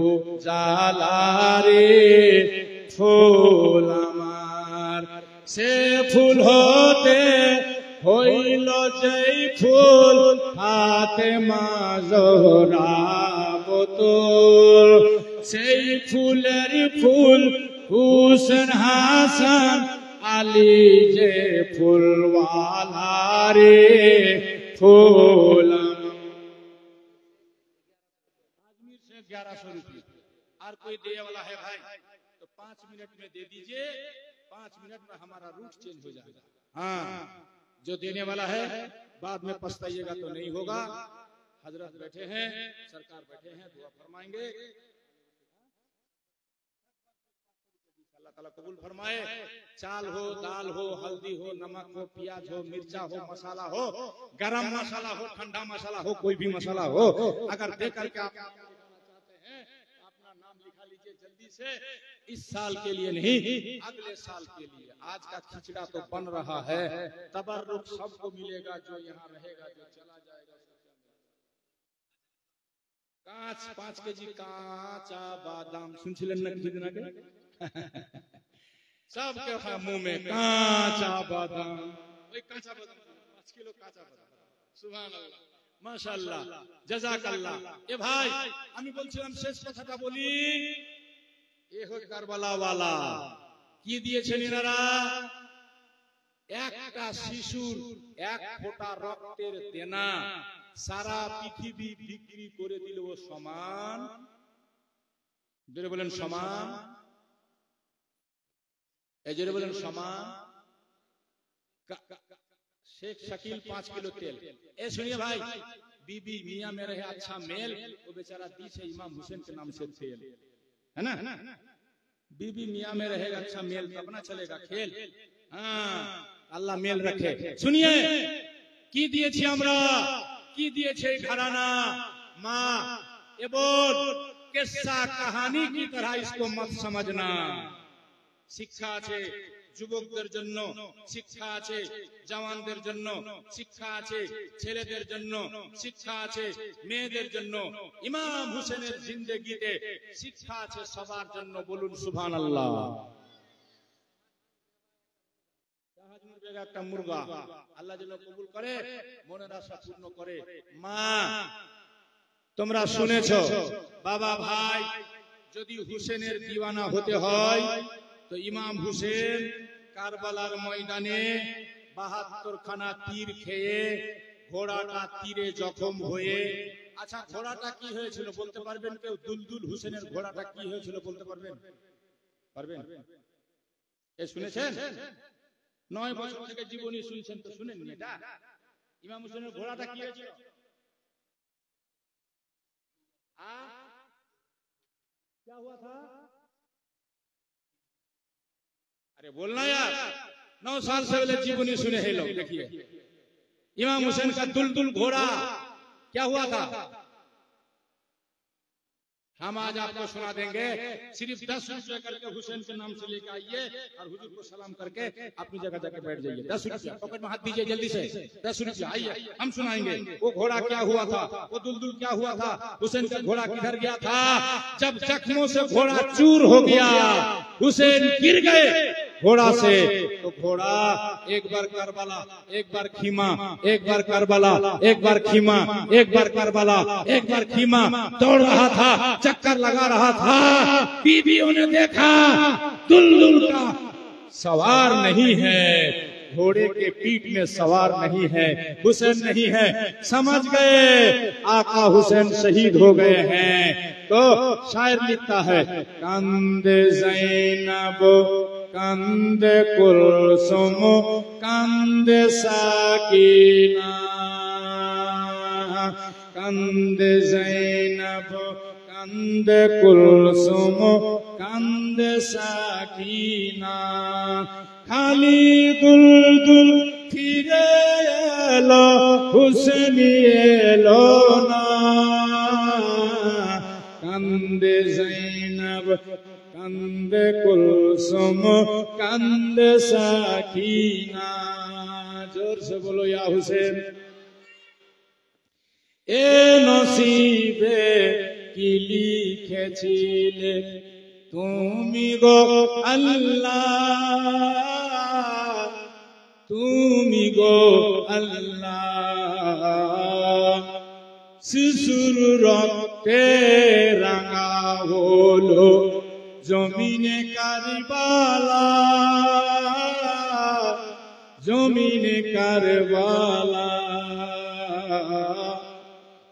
जालारे, फूल अमर से फूल होते হইল যেই ফুল ফাতেমা জোহরা বতুল, সেই ফুলের ফুল হুসেন হাসান আলী যে ফুলওয়ালা রে, फूल। आजमीर से 1100 रुपये, और कोई दे वाला है भाई तो 5 मिनट में दे दीजिए, 5 मिनट में हमारा रूट चेंज हो जाएगा। हाँ, जो देने वाला है बाद में पछताइएगा तो नहीं होगा। हजरत बैठे हैं, सरकार बैठे हैं, दुआ फरमाएंगे, अल्लाह ताला कबूल फरमाए। चाल हो, दाल हो, हल्दी हो, नमक हो, प्याज हो, मिर्चा हो, मसाला हो, गरम मसाला हो, ठंडा मसाला हो, कोई भी मसाला हो, अगर दे करके आप चाहते हैं अपना नाम लिखा लीजिए जल्दी से। इस साल के लिए नहीं, अगले साल के लिए। आज का खिचड़ा तो बन रहा है, तबर्रुक सबको मिलेगा, जो यहाँ रहेगा, जो चला जाएगा। कांच 5 केजी कांचा बादाम सुनছিলেন না खरीदना के सबके मुंह में कांचा बादाम, वही कांचा बादाम 5 किलो कांचा बादाम। सुभान अल्लाह, माशाअल्लाह, জাযাকাল্লাহ। এ ভাই আমি বলছিলাম শেষ কথাটা বলি, এ হচ্ছে কারবালা ওয়ালা। কি দিয়েছেন এনারা? একটা শিশুর 1 ফোঁটা রক্তের দেনা সারা পৃথিবী বিক্রি করে দিলেও সমান। জোরে বলেন সমান, এই জোরে বলেন সমান। शेख शकील 5 किलो तेल। ए सुनिए भाई, बीबी मियां में रहे अच्छा मेल, वो बेचारा दी से इमाम हुसैन के नाम से तेल है ना। बीबी मियां में रहेगा अच्छा मेल, तब ना चलेगा खेल। हाँ, अल्लाह मेल रखे। सुनिए, की दिए छे আমরা, की दिए छे घराना माँ। ये बोल किस्सा कहानी की तरह इसको मत समझना। शिक्षा আছে যুবকদের জন্য, শিক্ষা আছে জওয়ানদের জন্য, শিক্ষা আছে ছেলেদের জন্য, শিক্ষা আছে মেয়েদের জন্য। ইমাম হোসেনের জিন্দেগিতে শিক্ষা আছে সবার জন্য। বলুন সুবহানাল্লাহ। জাহাজুর বেগা একটা মুরগা, আল্লাহ যেন কবুল করে, মনের আশা পূর্ণ করে। মা, তোমরা শুনেছো বাবা ভাই, যদি হুসেনের দিওয়ানা হতে হয় तो इमाम हुसैन কারবালার ময়দানে 72 খানা তীর খেয়ে ঘোড়াটা তীরে জখম হয়ে। আচ্ছা, ঘোড়াটা কি হয়েছিল বলতে পারবেন কেউ? দুলদুল হোসেনের ঘোড়াটা কি হয়েছিল বলতে পারবেন? পারবেন? এ শুনেছেন? 9 বছর থেকে জীবনী শুনছেন তো শুনেননি এটা? ইমাম হোসেনের ঘোড়াটা কি হয়েছিল? क्या हुआ था? अरे बोलना यार, 9 साल से पहले जीवनी सुने हैं लोग। देखिए इमाम हुसैन का दुलदुल घोड़ा क्या हुआ था, हम आज आपको सुना देंगे। सिर्फ 10 रुपये करके हुसैन के नाम से लेकर आइए और हुजूर को सलाम करके अपनी जगह जाके बैठ जाइए। 10 रुपया पॉकेट में हाथ दीजिए जल्दी से। 10 रुपया आइए, हम सुनाएंगे वो घोड़ा क्या हुआ था, वो दुलदुल क्या हुआ था, हुसैन का घोड़ा किधर गया था। जब जख्मों से घोड़ा चूर हो गया, हुसैन गिर गए घोड़ा से, तो घोड़ा एक बार करबला, एक बार खीमा, एक बार करबला, एक बार खीमा, एक बार करबला, एक बार खीमा दौड़ रहा था, चक्कर लगा रहा था। बीवियों ने देखा दुलदुल का सवार नहीं है, घोड़े के पीठ में सवार नहीं है, हुसैन नहीं है। समझ गए आका हुसैन शहीद हो गए हैं। तो शायर लिखता है, कंदे ज़ैनब कंदे कुलसुम कंदे साकीना, कंदे ज़ैनब कंदे कुलसुम कंदे साकीना, खाली दुल फिरे एलो हुसैनी एलो ना, कंदे ज़ैनब कंदे कुलसुम कंदे साकीना। जोर से बोलो या हुसैन। ए नसीबे की लिखेছিলে তুমি গো আল্লাহ, তুমি গো আল্লাহ, শিশুর রক্তে রাঙা হলো জমিনে কারবালা, জমিনে কারবালা,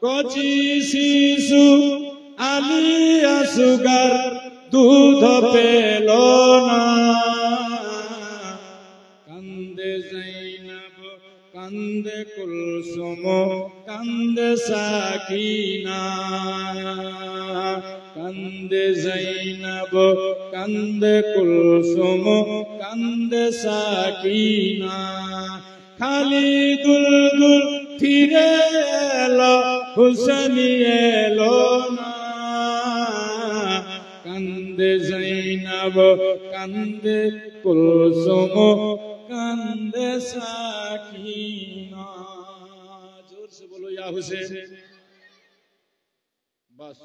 কচি শিশু আলিয়া সুগার दूध पेलो ना, कंदे ज़ैनब कंदे कुलसुम कंदे साकीना, कंदे ज़ैनब कंदे कुलसुम कंदे साकीना, खाली दुल फिरे एलो हुसैनी एलो ना, कंदे ज़ैनब कंदे कुलसुम कंदे साकीना। जोर से बोलो या हुसैन। बस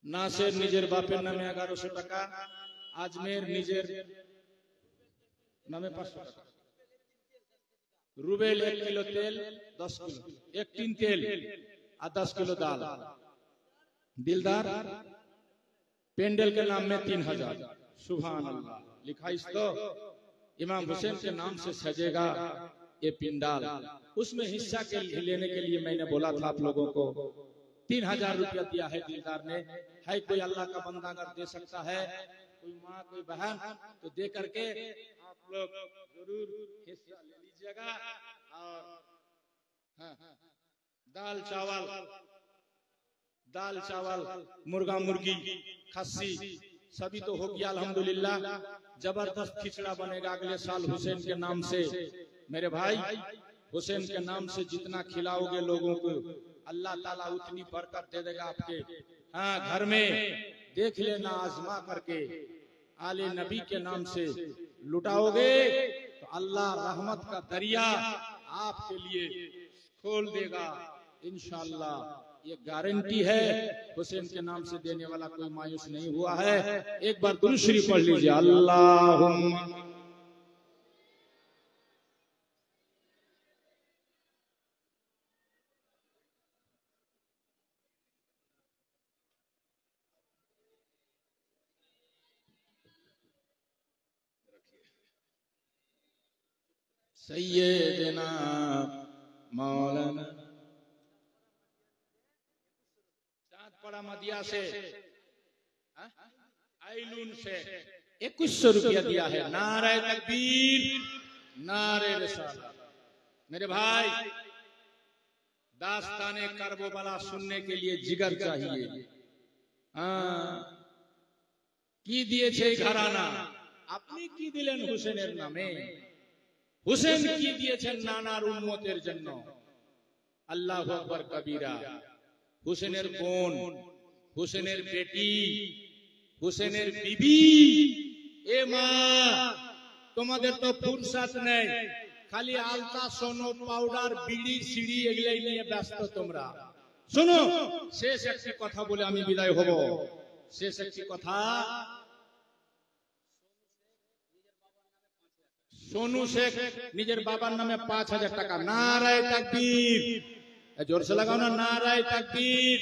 नासेर निजेर बापेर नामे 1100 टाका, आजमेर निजेर नामे 500 टाका, रूबेल 1 किलो तेल 10 किलो, 1 टीन तेल और 10 किलो दाल, दिलदार पेंडल के नाम में 3000। सुभान अल्लाह। लिखा इस तो इमाम हुसैन के नाम से सजेगा ये पिंडाल। उसमें हिस्सा के लेने के लिए मैंने बोला था आप लोगों को 3000 रुपया दिया है दिलदार ने। है कोई अल्लाह का बंदा अगर दे सकता है, कोई माँ कोई बहन, तो दे करके आप लोग जरूर हिस्सा ले लीजिएगा। और हाँ, दाल चावल मुर्गा मुर्गी खस्सी सभी तो हो गया अल्हम्दुलिल्लाह। जबरदस्त खिचड़ा बनेगा अगले साल हुसैन के नाम से। मेरे भाई हुसैन के नाम से जितना खिलाओगे लोगों को अल्लाह ताला उतनी बरकत दे देगा आपके। हाँ, घर में देख लेना आजमा करके, आले नबी के नाम से लुटाओगे तो अल्लाह रहमत का दरिया आपके लिए खोल देगा इंशाअल्लाह। ये गारंटी है। हुसैन के नाम से देने वाला कोई मायूस नहीं हुआ है। एक बार दुरूद शरीफ पढ़ लीजिए। अल्लाहुम्मा सैयदना मौलाना चाँदपड़ा मदिया से आइलून से 2100 रुपया दिया है। नारे तकबीर, नारे रिसालत। मेरे भाई दास्ताने करबला सुनने के लिए जिगर चाहिए। की दिए घराना अपनी की दिलेन हुसैनेर नामे। हुसैन की दिए नानार उम्मतेर जन्य। अल्लाहु আকবার कबीरा। हुसैनेर बोन, हुसैनेर बेटी, हुसैनेर बीबी। ए माँ তোমাদের তো ফুরসত নেই, খালি আলতা সোনো পাউডার বিড়ি সিড়ি এগুলাই নিয়ে ব্যস্ত তোমরা। শোনো শেষ একটি কথা বলে আমি বিদায় হব। শেষ একটি কথা, सोनू शेख निजेर बाबार नामे 5000 टाका। नाराए तकबीर, जोर से लगाओ ना। नाराए तकबीर,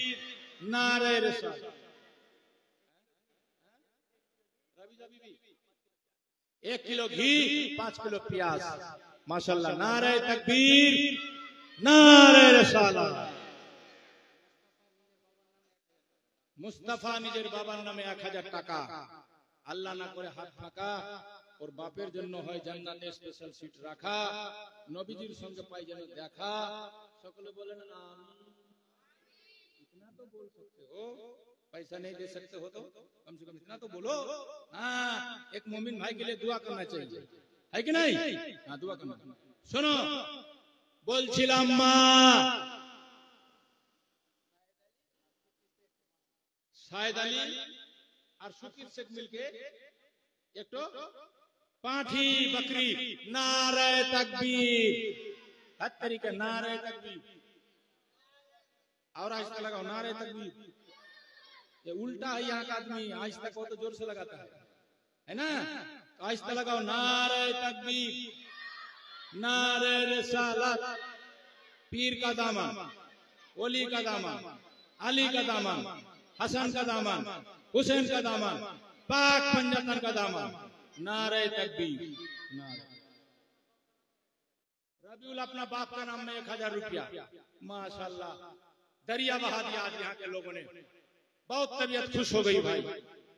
नाराए रिसालत। 1 किलो घी 5 किलो प्याज। माशाल्लाह, नारे तकबीर, नारे रिसाला। मुस्तफा निजेर बाবার নামে 1000 টাকা, আল্লাহ না করে হাত ফাঁকা, ওর বাপের জন্য হয় জান্নাতে স্পেশাল সিট রাখা, নবীজির সঙ্গে পাই যেন দেখা। সকলে বলেন आमीन। इतना तो बोल सकते हो, पैसा नहीं दे सकते हो तो कम से कम इतना तो बोलो। हाँ, एक मोमिन भाई के लिए दुआ करना चाहिए, है कि नहीं? हाँ, दुआ करना। सुनो, বলছিলাম মা शाहिद अली और शुकीर शेख मिलके एक तो पाठी बकरी, नारे तकबीर, हर तरीके नारे तकबीर। और आहिस्ता लगाओ, नारे तकबीर। ये उल्टा है यहाँ का आदमी, आहिस्ता को तो जोर से लगाता है ना? तो आहिस्ता लगाओ, नारे तकबीर, नारे रिसालत। पीर का दामन, वली का दामन, अली का दामन, हसन का दामन, हुसैन का दामन, पाक पंजातन का दामन, नारे तकबीर। रबीउल अपना बाप का नाम में 1000 रुपया, माशाल्लाह, दरिया बहा दिया आज यहाँ के लोगों ने। बहुत तबीयत खुश हो गई भाई।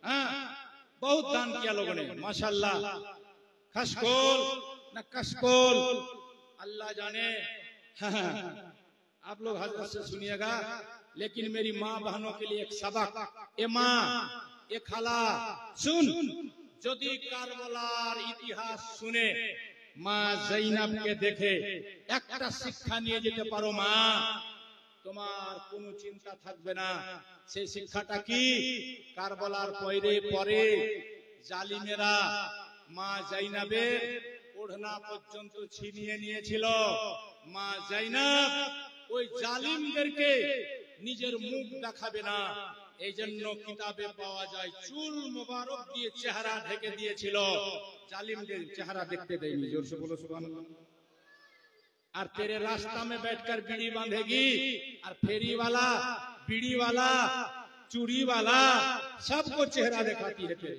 हाँ, बहुत दान किया लोगों ने, माशाल्लाह। खशकोल न कशकोल, अल्लाह जाने। आप लोग हजरत से सुनिएगा, लेकिन मेरी माँ बहनों के लिए एक सबक। ए माँ, ए खाला, सुन, যদি কারবালার ইতিহাস শুনে মা জৈনবকে দেখে একটা শিক্ষা নিয়ে যেতে পারো মা, তোমার কোনো চিন্তা থাকবে না। সেই শিক্ষাটা কি? কারবালার পরে জালিমেরা মা জৈনবের ওড়না পর্যন্ত ছিনিয়ে নিয়েছিল। মা জৈনব ওই জালিমদেরকে নিজের মুখ দেখাবে না, এই জন্য কিতাবে পাওয়া যায় চুল মোবারক দিয়ে চেহারা ঢেকে দিয়েছিল, জালিমদের চেহারা দেখতে দেয়নি। जोर से बोलो सुभान अल्लाह। और तेरे रास्ता में बैठकर बीड़ी बांधेगी, और फेरी वाला, बीड़ी वाला, चूड़ी वाला सबको चेहरा दिखाती है तेरे।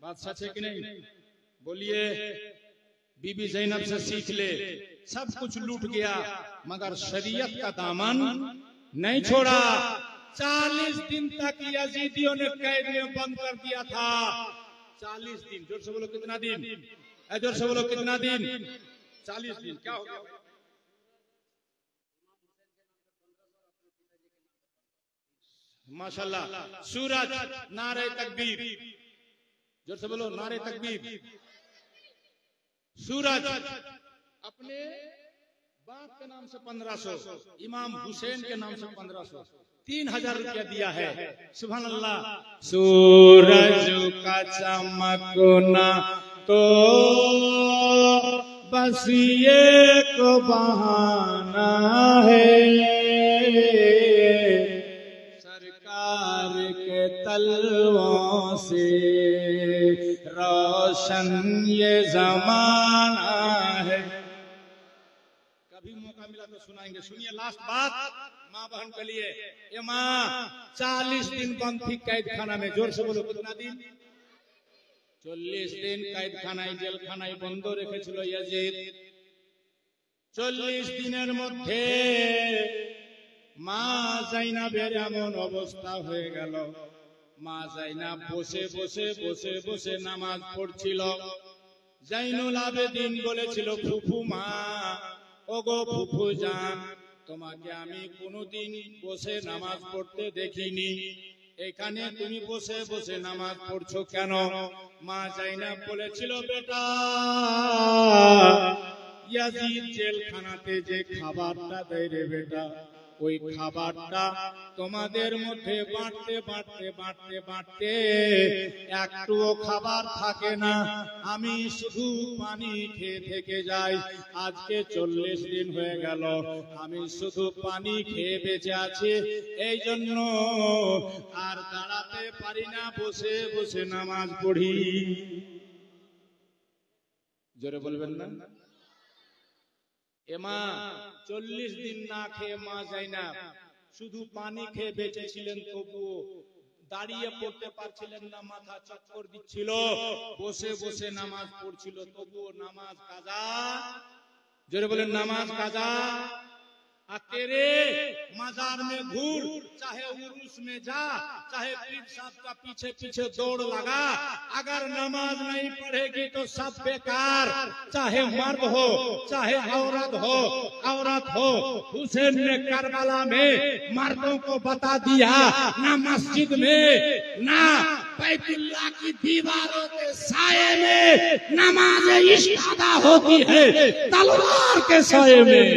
बात सच है कि नहीं? बोलिए। बीबी जैनब से सीख ले, सब कुछ लूट गया मगर शरीयत का दामन नहीं छोड़ा। 40 दिन तक यजीदियों ने कैद में बंद कर दिया था। 40 दिन। जोर से बोलो कितना दिन? जोर से बोलो कितना दिन? 40 दिन। क्या हो गया? माशाल्लाह। सूरज, नारे तकबीर, जोर से बोलो नारे तकबीर। सूरज अपने बाप के नाम से 1500, इमाम हुसैन के नाम से 1500, 3000 रुपया दिया है। सुभान अल्लाह। सूरज का चमकना तो बस एक बहाना है, सरकार के तलवों से रोशन ये जमाना है। कभी मौका मिला तो सुनाएंगे। सुनिए लास्ट बात माँ बहन के लिए। ये माँ 40 दिन बंद थी कैद खाना में। जोर से बोलो कितना दिन? 40 दिन कैद खानाয় জেলখানায় বন্ধ রেখেছিল ইয়াজিদ। 40 দিনের মধ্যে মা জাইনাবের এমন অবস্থা হয়ে গেল, মা জাইনাব বসে বসে বসে বসে নামাজ পড়ছিল। জাইনুল আবেদিন বলেছিল, ফুফু মা, ওগো ফুফু জান, তোমাকে আমি কোনোদিন বসে নামাজ পড়তে দেখিনি, এখানে তুমি বসে বসে নামাজ পড়ছো কেন? মা জাইনাব বলেছিল, বেটা, ইয়াজিদ জেলখানাতে যে খাবারটা দেয় রে বেটা, ওই খাবারটা তোমাদের মধ্যে বাঁটতে বাঁটতে বাঁটতে বাঁটতে একটুও খাবার থাকে না, আমি শুধু পানি খেয়ে থেকে যাই। আজকে 40 দিন হয়ে গেল আমি শুধু পানি খেয়ে বেঁচে আছি, এই জন্য আর দাঁড়াতে পারি না, বসে বসে নামাজ পড়ি। জোরে বলবেন না? এ মা 40 দিন না খেয়ে মা জাইনাব শুধু পানি খেয়ে বেঁচেছিলেন, তবুও দাঁড়িয়ে পড়তে পারছিলেন না, মাথা চক্কর দিচ্ছিল, বসে বসে নামাজ পড়ছিল, তবুও নামাজ কাজা। জোরে বলেন নামাজ কাজা। तेरे मजार में घूर, चाहे उर्स में जा, चाहे पीर साहब का पीछे पीछे दौड़ लगा, अगर नमाज नहीं पढ़ेगी तो सब बेकार। चाहे मर्द हो चाहे औरत हो, हुसैन ने करबला में मर्दों को बता दिया, ना मस्जिद में ना बैतुल्लाह की दीवारों के साये में नमाज इश्क अदा होती है, तलवार के साये में।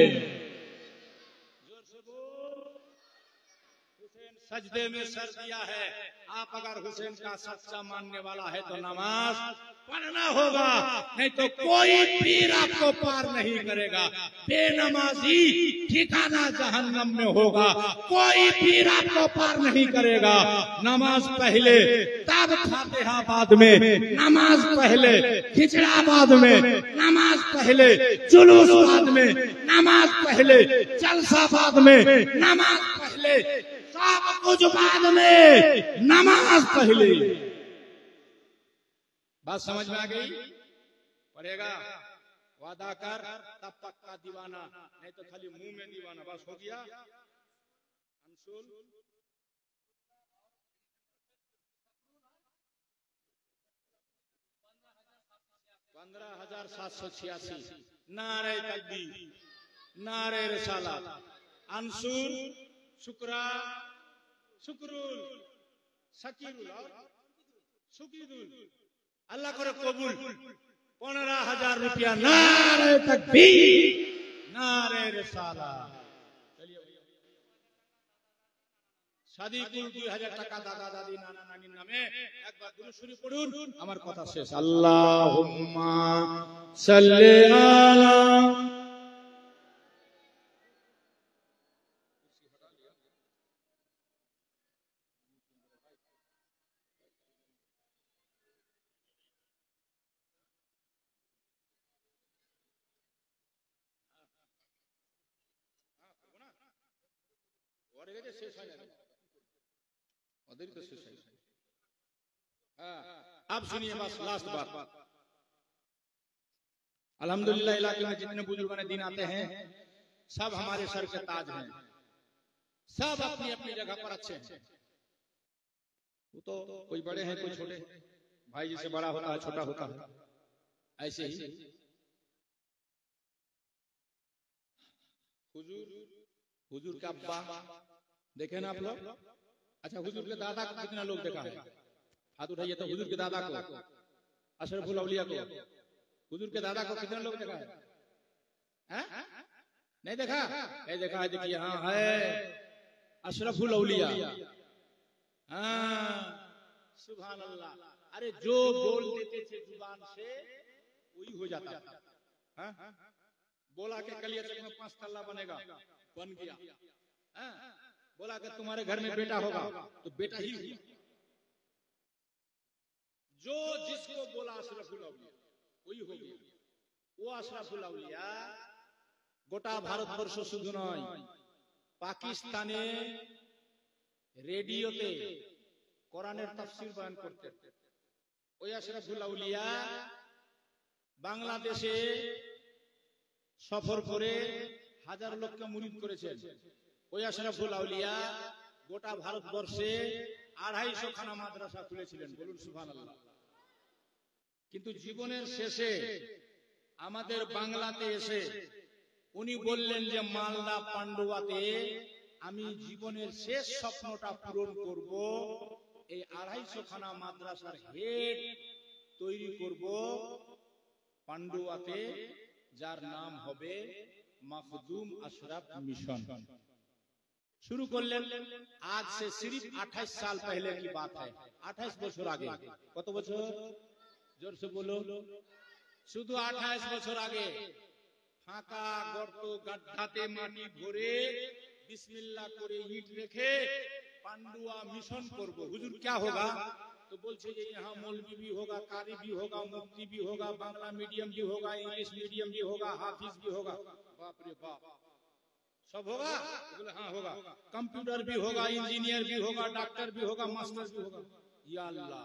सजदे में सर दिया है। आप अगर हुसैन का सच्चा मानने वाला है तो नमाज पढ़ना होगा, नहीं तो कोई पीर आपको पार नहीं करेगा। बेनमाजी ठिकाना जहन्नम में होगा, कोई पीर आपको पार नहीं करेगा। नमाज पहले, तब फातिहा बाद में, नमाज पहले खिचड़ा बाद में, नमाज पहले जुलूस बाद में, नमाज पहले जलसा बाद में, नमाज पहले सब कुछ बाद में, नमाज पहले। बात समझ में आ गई? पढ़ेगा, वादा कर, तब पक्का दीवाना, नहीं तो खाली मुंह में दीवाना। बस हो गया। अंशुल 15,786। नारे तकबीर, नारे रिसालत। अंशुल, शुक्रा, शुक्रुल, शकीरुल और सुकीरुल, अल्लाह करे कबूल। 15,000 रुपया। नारे तकबीर, नारे रिसालत। चलिए शादी कुल 2,000 টাকা দাদা দাদি নানা নানির নামে একবার দুরূদ শরীফ পড়ুন, আমার কথা শেষ। আল্লাহুম্মা সাল্লি আলা अब सुनिए बस लास्ट बात। अल्हम्दुलिल्लाह इलाके में जितने बुजुर्ग दिन आते हैं सब हमारे सर के ताज हैं, सब अपनी अपनी जगह पर अच्छे हैं। वो तो कोई बड़े हैं कोई छोटे, भाई जिसे बड़ा होता है छोटा होता है, ऐसे ही हुजूर के अब्बा देखे ना आप लोग? अच्छा, हुजूर के दादा को कितना लोग देखा है? हाथ उठाइए तो। हुजूर के दादा को, अशरफुल औलिया को, हुजूर के दादा को कितने लोग देखा है? नहीं देखा? नहीं देखा है? देखिए, हाँ है अशरफुल औलिया। हाँ, सुभान अल्लाह। अरे जो बोल देते थे जुबान से वही हो जाता था। हाँ? बोला कि कलियाचक में 5 तल्ला बनेगा, बन गया। बोला कि तुम्हारे घर में बेटा होगा, तो बेटा ही हुआ। जो जिसको बोला अशरफुल औलिया वही हो गया। वो अशरफुल औलिया गोटा भारतवर्ष शुधु नय, पाकिस्ताने रेडियोते কোরআনের তাফসীর বয়ান করতেন। ওই আশরাফুল আউলিয়া বাংলাদেশে সফর করে হাজার লোককে মুরিদ করেছেন। ওই আশরাফুল আউলিয়া গোটা ভারতবর্ষে 250 খানা মাদ্রাসা খুলেছিলেন। বলুন সুবহানাল্লাহ। কিন্তু জীবনের শেষে আমাদের বাংলাতে এসে উনি বললেন যে মালদা পান্ডুয়াতে আমি জীবনের শেষ স্বপ্নটা পূরণ করব, এই 250 খানা মাদ্রাসার হেড তৈরি করব পান্ডুয়াতে, যার নাম হবে मखदूम अशरफ मिशन। शुरू कर लें। आज से सिर्फ 28 साल पहले की बात है। 28 বছর আগে। কত বছর? जोर से बोलो। শুধু 28 বছর আগে ফাঁকা গর্ত গাড্ডাতে মাটি ভরে बिस्मिल्लाह করে ইট রেখে पांडुआ मिशन করব। हुजूर क्या होगा? तो बोलছে যে यहाँ मौलवी भी होगा, कारी भी होगा, मुफ्ती भी होगा, बांग्ला मीडियम भी होगा, इंग्लिश मीडियम भी होगा, हाफिज भी होगा। बाप रे बाप, सब होगा? बोले हाँ होगा। कंप्यूटर भी होगा, इंजीनियर भी होगा, डॉक्टर भी होगा, मास्टर भी होगा। या अल्लाह,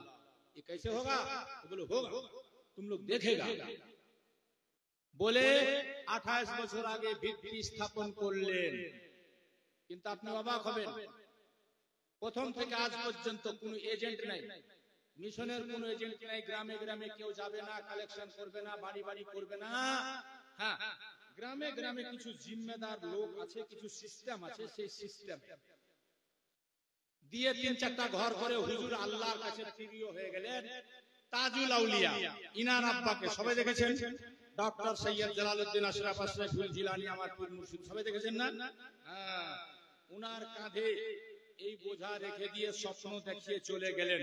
ये कैसे होगा? बोले होगा, तुम लोग देखेगा। बोले 28 বছর আগে ভিত্তি স্থাপন করলেন, কিন্তু আপনি অবাক হবেন, প্রথম থেকে আজ পর্যন্ত কোনো এজেন্ট নাই, মিশনের কোনো এজেন্ট নাই, গ্রামে গ্রামে কেউ যাবে না, কালেকশন করবে না, বাড়ি বাড়ি করবে না। হ্যাঁ, গ্রামে গ্রামে কিছু জিম্মেদার লোক আছে, কিছু সিস্টেম আছে, সেই সিস্টেম দিয়ে 3-4টা ঘর করে হুজুর আল্লাহর কাছে প্রিয় হয়ে গেলেন। তাজুল আউলিয়া ইনার আব্বাকে সবাই দেখেছেন, ডক্টর সৈয়দ জালালউদ্দিন আশরাফ আশরাফুল জিলানী, আমার পীর মুর্শিদ, সবাই দেখেছেন না? হ্যাঁ, উনার কাঁধে এই বোঝা রেখে দিয়ে স্বপ্ন দেখিয়ে চলে গেলেন।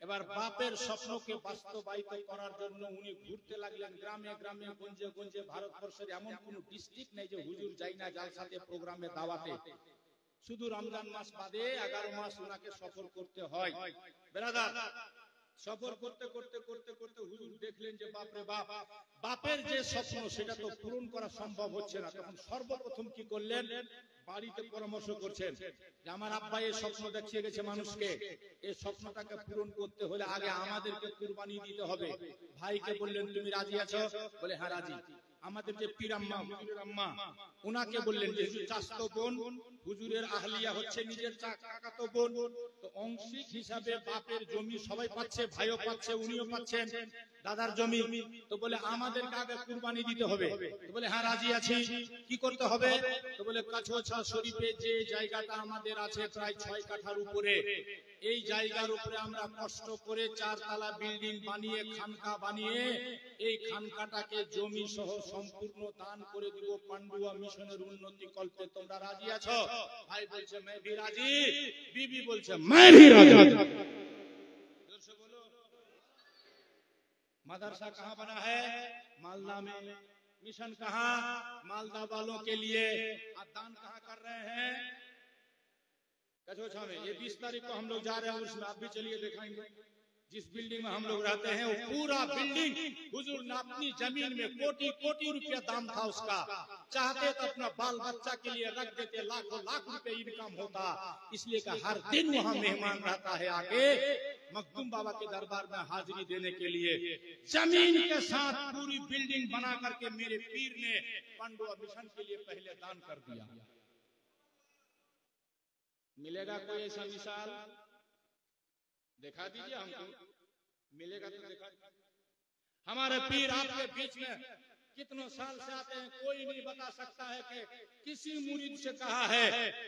এবার বাপের স্বপ্নকে বাস্তবায়িত করার জন্য উনি ঘুরতে লাগলেন গ্রামে গ্রামে, গঞ্জে গঞ্জে। ভারতবর্ষের এমন কোন ডিস্ট্রিক্ট নেই যে হুজুর যাই না জালসাতে, প্রোগ্রামে, দাওয়াতে। শুধু রমজান মাস বাদে 11 মাস উনাকে সফর করতে হয়। বেরাদার, সফর করতে করতে করতে করতে হুজুর দেখলেন যে বাপরে বাপ, বাপের যে স্বপ্ন সেটা তো পূরণ করা সম্ভব হচ্ছে না। তখন সর্বপ্রথম কি করলেন? বাড়িতে পরামর্শ করছেন যে আমার আব্বা এই স্বপ্ন দেখিয়ে গেছে মানুষকে, এই স্বপ্নটাকে পূরণ করতে হলে আগে আমাদেরকে কুরবানি দিতে হবে। ভাইকে বললেন তুমি রাজি আছো? বলে হ্যাঁ রাজি। আমাদের যে পীর আম্মা, হুজুরের আম্মা, উনাকে বললেন যে হুজুর চাচাতো বোন, হুজুরের আহলিয়া হচ্ছে নিজের কাকাতো বোন, তো অংশিক হিসাবে বাপের জমি সবাই পাচ্ছে, ভাইও পাচ্ছে, উনিও পাচ্ছেন, দাদার জমি। তো বলে আমাদেরকে আগে কুরবানি দিতে হবে। তো বলে হ্যাঁ রাজি আছি। কি করতে হবে? তো বলে কাছোছা শরীফে যে জায়গাটা আমাদের আছে প্রায় 6 কাঠার উপরে, এই জায়গার উপরে আমরা কষ্ট করে 4 তলা বিল্ডিং বানিয়ে, খানকা বানিয়ে, এই খানকাটাকে জমি সহ সম্পূর্ণ দান করে দিব পান্ডুয়া মিশনের উন্নতি কল্পে। তোমরা রাজি আছো? ভাই বলছে मैं भी राजी, बीबी বলছে मैं भी राजी। जोर से बोलो। मदरसा कहाँ बना है? मालदा में। मिशन कहाँ? मालदा वालों के लिए। और दान कहाँ कर रहे हैं? कचोछा में। ये 20 तारीख को हम लोग जा रहे हैं, उसमें आप भी चलिए दिखाएंगे। जिस बिल्डिंग में हम लोग रहते हैं वो पूरा बिल्डिंग हुजूर ने अपनी जमीन में कोटि कोटि रुपया दाम था उसका। चाहते तो अपना बाल बच्चा के लिए रख देते, लाखों लाख रुपए इनकम होता। इसलिए कि हर दिन वहाँ मेहमान रहता है आके मखदूम बाबा के दरबार में हाजिरी देने के लिए। जमीन के साथ पूरी बिल्डिंग बना करके मेरे पीर ने पांडुआ मिशन के लिए पहले दान कर दिया। मिलेगा कोई ऐसा मिसाल? दिखा दीजिए हमको, मिलेगा तो दिखा। हमारे पीर आपके बीच में कितनों साल से आते हैं, कोई नहीं बता सकता है कि किसी मुरीद से कहा है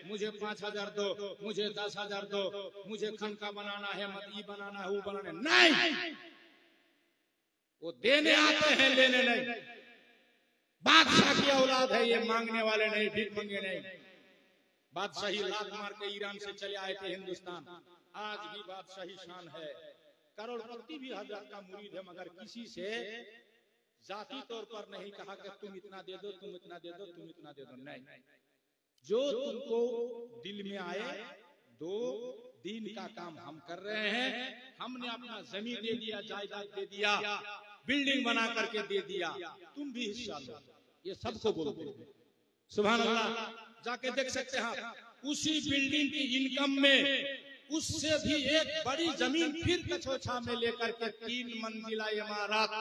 मुझे 5000 दो, मुझे 10,000 दो, मुझे खनका बनाना है, मदी बनाना है, वो बनाना है। नहीं, वो देने आते हैं, लेने नहीं। बादशाह की औलाद है ये, मांगने वाले नहीं, भीख मंगे नहीं। बादशाही लात मार के ईरान से चले आए थे हिंदुस्तान, आज भी बादशाही शान है। करोड़पति भी हजरत का मुरीद है, मगर किसी से जाती तौर पर नहीं कहा कि तुम इतना दे दो, तुम इतना दे दो, तुम इतना दे दो। नहीं, जो तुमको दिल में आए दो। दीन का काम हम कर रहे हैं। हमने अपना जमीन दे दिया, जायदाद दे दिया, बिल्डिंग बना करके दे दिया, तुम भी हिस्सा लो। ये सबको बोलते हैं। सुभान अल्लाह। जाके देख सकते हैं उसी बिल्डिंग की इनकम में उससे भी एक बड़ी जमीन फिर कछोछा में लेकर के 3 मंजिला इमारत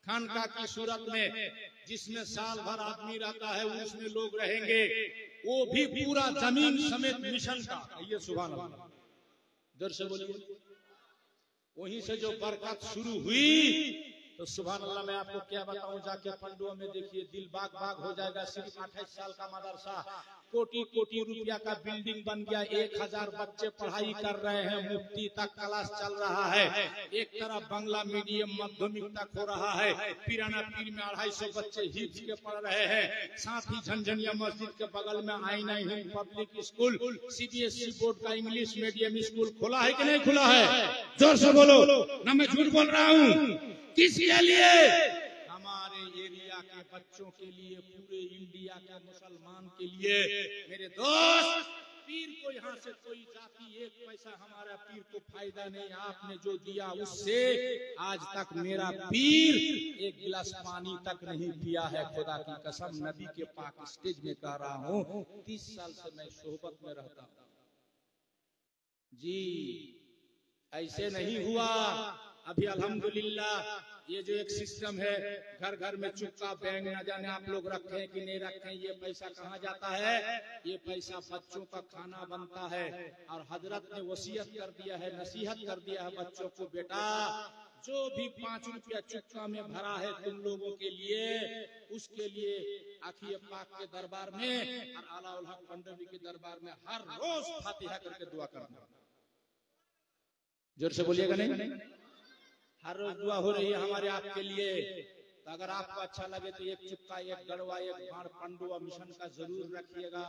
खानका की सूरत में, जिसमें साल भर आदमी रहता है, उसमें लोग रहेंगे, वो भी पूरा जमीन समेत मिशन का। ये सुभान अल्लाह। जोर से बोलिए। वहीं से जो बरकत शुरू हुई तो सुभान अल्लाह, मैं आपको क्या बताऊं, जाके पंडुआ में देखिए, दिल बाग बाग हो जाएगा। सिर्फ 28 साल का मदरसा, कोटि कोटि रुपया का बिल्डिंग बन गया, 1000 बच्चे पढ़ाई कर रहे हैं, मुफ्ती तक क्लास चल रहा है। एक तरफ बांग्ला मीडियम माध्यमिक तक हो रहा है, पिराना पीर में 250 बच्चे हिफ्ज के पढ़ रहे हैं। साथ ही झंझनिया मस्जिद के बगल में आईना Hind public school, CBSE board का इंग्लिश मीडियम स्कूल खुला है कि नहीं खुला है? जोर से बोलो ना, मैं झूठ बोल रहा हूँ। किसके लिए? हमारे एरिया के बच्चों के लिए, पूरे इंडिया के मुसलमान के लिए। मेरे दोस्त, पीर को यहाँ से कोई जाति एक पैसा हमारा पीर को फायदा नहीं, आपने जो दिया उससे आज तक मेरा पीर एक गिलास पानी तक नहीं पिया है। खुदा की कसम, नबी के पाक स्टेज में कह रहा हूँ, 30 साल से मैं सोहबत में रहता हूँ जी। ऐसे नहीं हुआ। अभी अल्हम्दुलिल्लाह ये जो एक सिस्टम है, घर घर में चुपका बैंक, न जाने आप लोग रखें कि नहीं रखें, ये पैसा कहाँ जाता है? ये पैसा बच्चों का खाना बनता है। और हजरत ने वसीयत कर दिया है, नसीहत कर दिया है बच्चों को, बेटा जो भी 5 रुपया चुपका में भरा है तुम लोगों के लिए, उसके लिए आखिर पाक के दरबार में और आला उल हक पंडित के दरबार में हर रोज फातिहा करके दुआ करना। जोर से बोलिएगा नहीं? हर रोज दुआ हो रही है हमारे आपके लिए। तो अगर आपको अच्छा लगे तो एक चुपका, एक गड़वा, एक भाड़ पंडुआ मिशन का जरूर रखिएगा।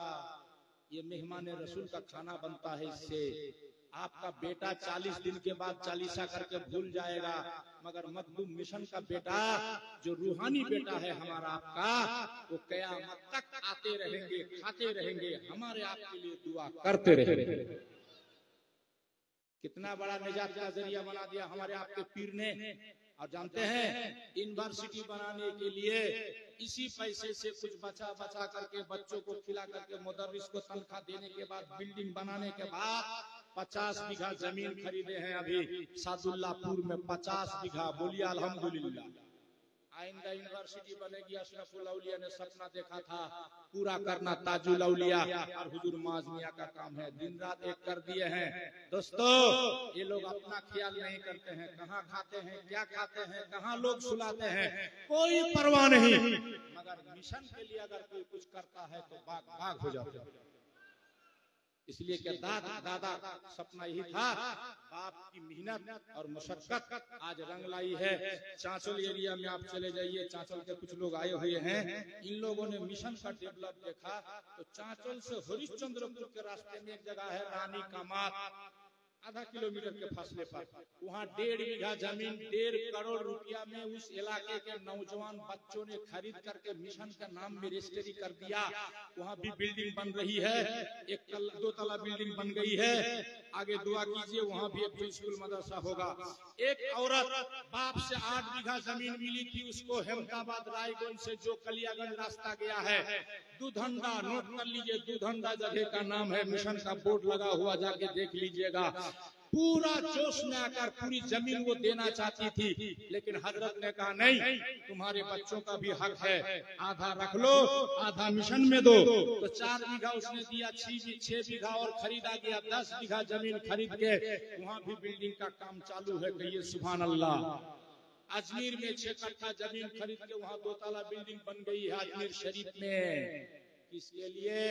ये मेहमान रसूल का खाना बनता है। इससे आपका बेटा 40 दिन के बाद चालीसा करके भूल जाएगा, मगर मखदूम मिशन का बेटा जो रूहानी बेटा है हमारा आपका, वो क़यामत तक आते रहेंगे, खाते रहेंगे, हमारे आपके लिए दुआ करते रहेंगे। कितना बड़ा निजात का जरिया बना दिया हमारे आपके पीर ने। और जानते हैं, यूनिवर्सिटी बनाने के लिए इसी पैसे से कुछ बचा बचा करके बच्चों को खिला करके मुदर्रिस को तनख्वाह देने के बाद, बिल्डिंग बनाने के बाद 50 बीघा जमीन खरीदे हैं अभी सादुल्लापुर में। 50 बीघा। बोलिए अल्हम्दुलिल्लाह। आइंदा यूनिवर्सिटी बनेगी, अशरफुल औलिया ने सपना देखा था, पूरा करना ताजुल औलिया और हुजूर माज़मिया का काम है। दिन रात एक कर दिए हैं। दोस्तों, ये लोग अपना ख्याल नहीं करते हैं, कहाँ खाते हैं, क्या खाते हैं, कहाँ लोग सुलाते हैं, कोई परवाह नहीं। मगर मिशन के लिए अगर कोई कुछ करता है तो बाग बाग हो जाते हैं। इसलिए कि दादा सपना यही था, बाप की मेहनत और मशक्कत आज रंग लाई है। चांचल एरिया में आप चले जाइए, चांचल के कुछ लोग आए हुए हैं, इन लोगों ने मिशन का डेवलप देखा। तो चांचल से हरिश्चंद्रपुर के रास्ते में एक जगह है रानी का मात, आधा किलोमीटर के फासले पर, वहाँ 1.5 बीघा जमीन 1.5 करोड़ रुपया में उस इलाके के नौजवान बच्चों ने खरीद करके मिशन का नाम में रजिस्ट्री कर दिया। वहाँ भी बिल्डिंग बन रही है, 2 तला बिल्डिंग बन गई है। आगे दुआ कीजिए, वहाँ भी एक स्कूल मदरसा होगा। एक औरत बाप से 8 बीघा जमीन मिली थी उसको, अहमदाबाद रायगंज से जो कलियागंज रास्ता गया है, दुधंडा, नोट कर लीजिए, दुधंडा जगह का नाम है, मिशन का बोर्ड लगा हुआ, जाके देख लीजिएगा। पूरा जोश में आकर पूरी जमीन वो देना चाहती थी, लेकिन हजरत ने कहा नहीं, तुम्हारे बच्चों का भी हक है, आधा रख लो, आधा मिशन में दो। तो 4 बीघा उसने दिया, 6 बीघा और खरीदा गया, 10 बीघा जमीन खरीद के वहाँ भी बिल्डिंग का काम चालू है। कहिए सुभान अल्लाह। अजमेर में 6 कट्ठा जमीन खरीद के वहाँ 2 तला बिल्डिंग बन गई है अजमेर शरीफ में। किसके लिए?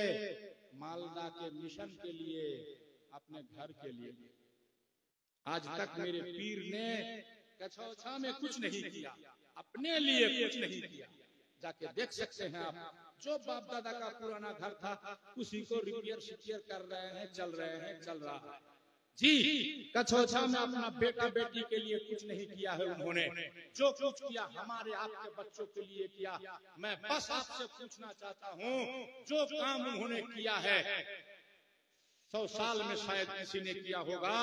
मालदा के मिशन के लिए, अपने घर के लिए। आज तक मेरे पीर ने कछौछा में कुछ नहीं किया, अपने लिए कुछ नहीं किया। जाके देख सकते हैं आप, जो बाप दादा का पुराना घर था उसी को रिपेयर शिपेयर कर रहे हैं, चल रहे हैं, चल रहा है जी। कछौछा में अपना बेटा बेटी के लिए कुछ नहीं किया है उन्होंने। जो कुछ किया हमारे आपके बच्चों के लिए किया। मैं बस आपसे पूछना चाहता हूँ, जो काम उन्होंने किया है 100 साल में शायद किसी ने किया होगा,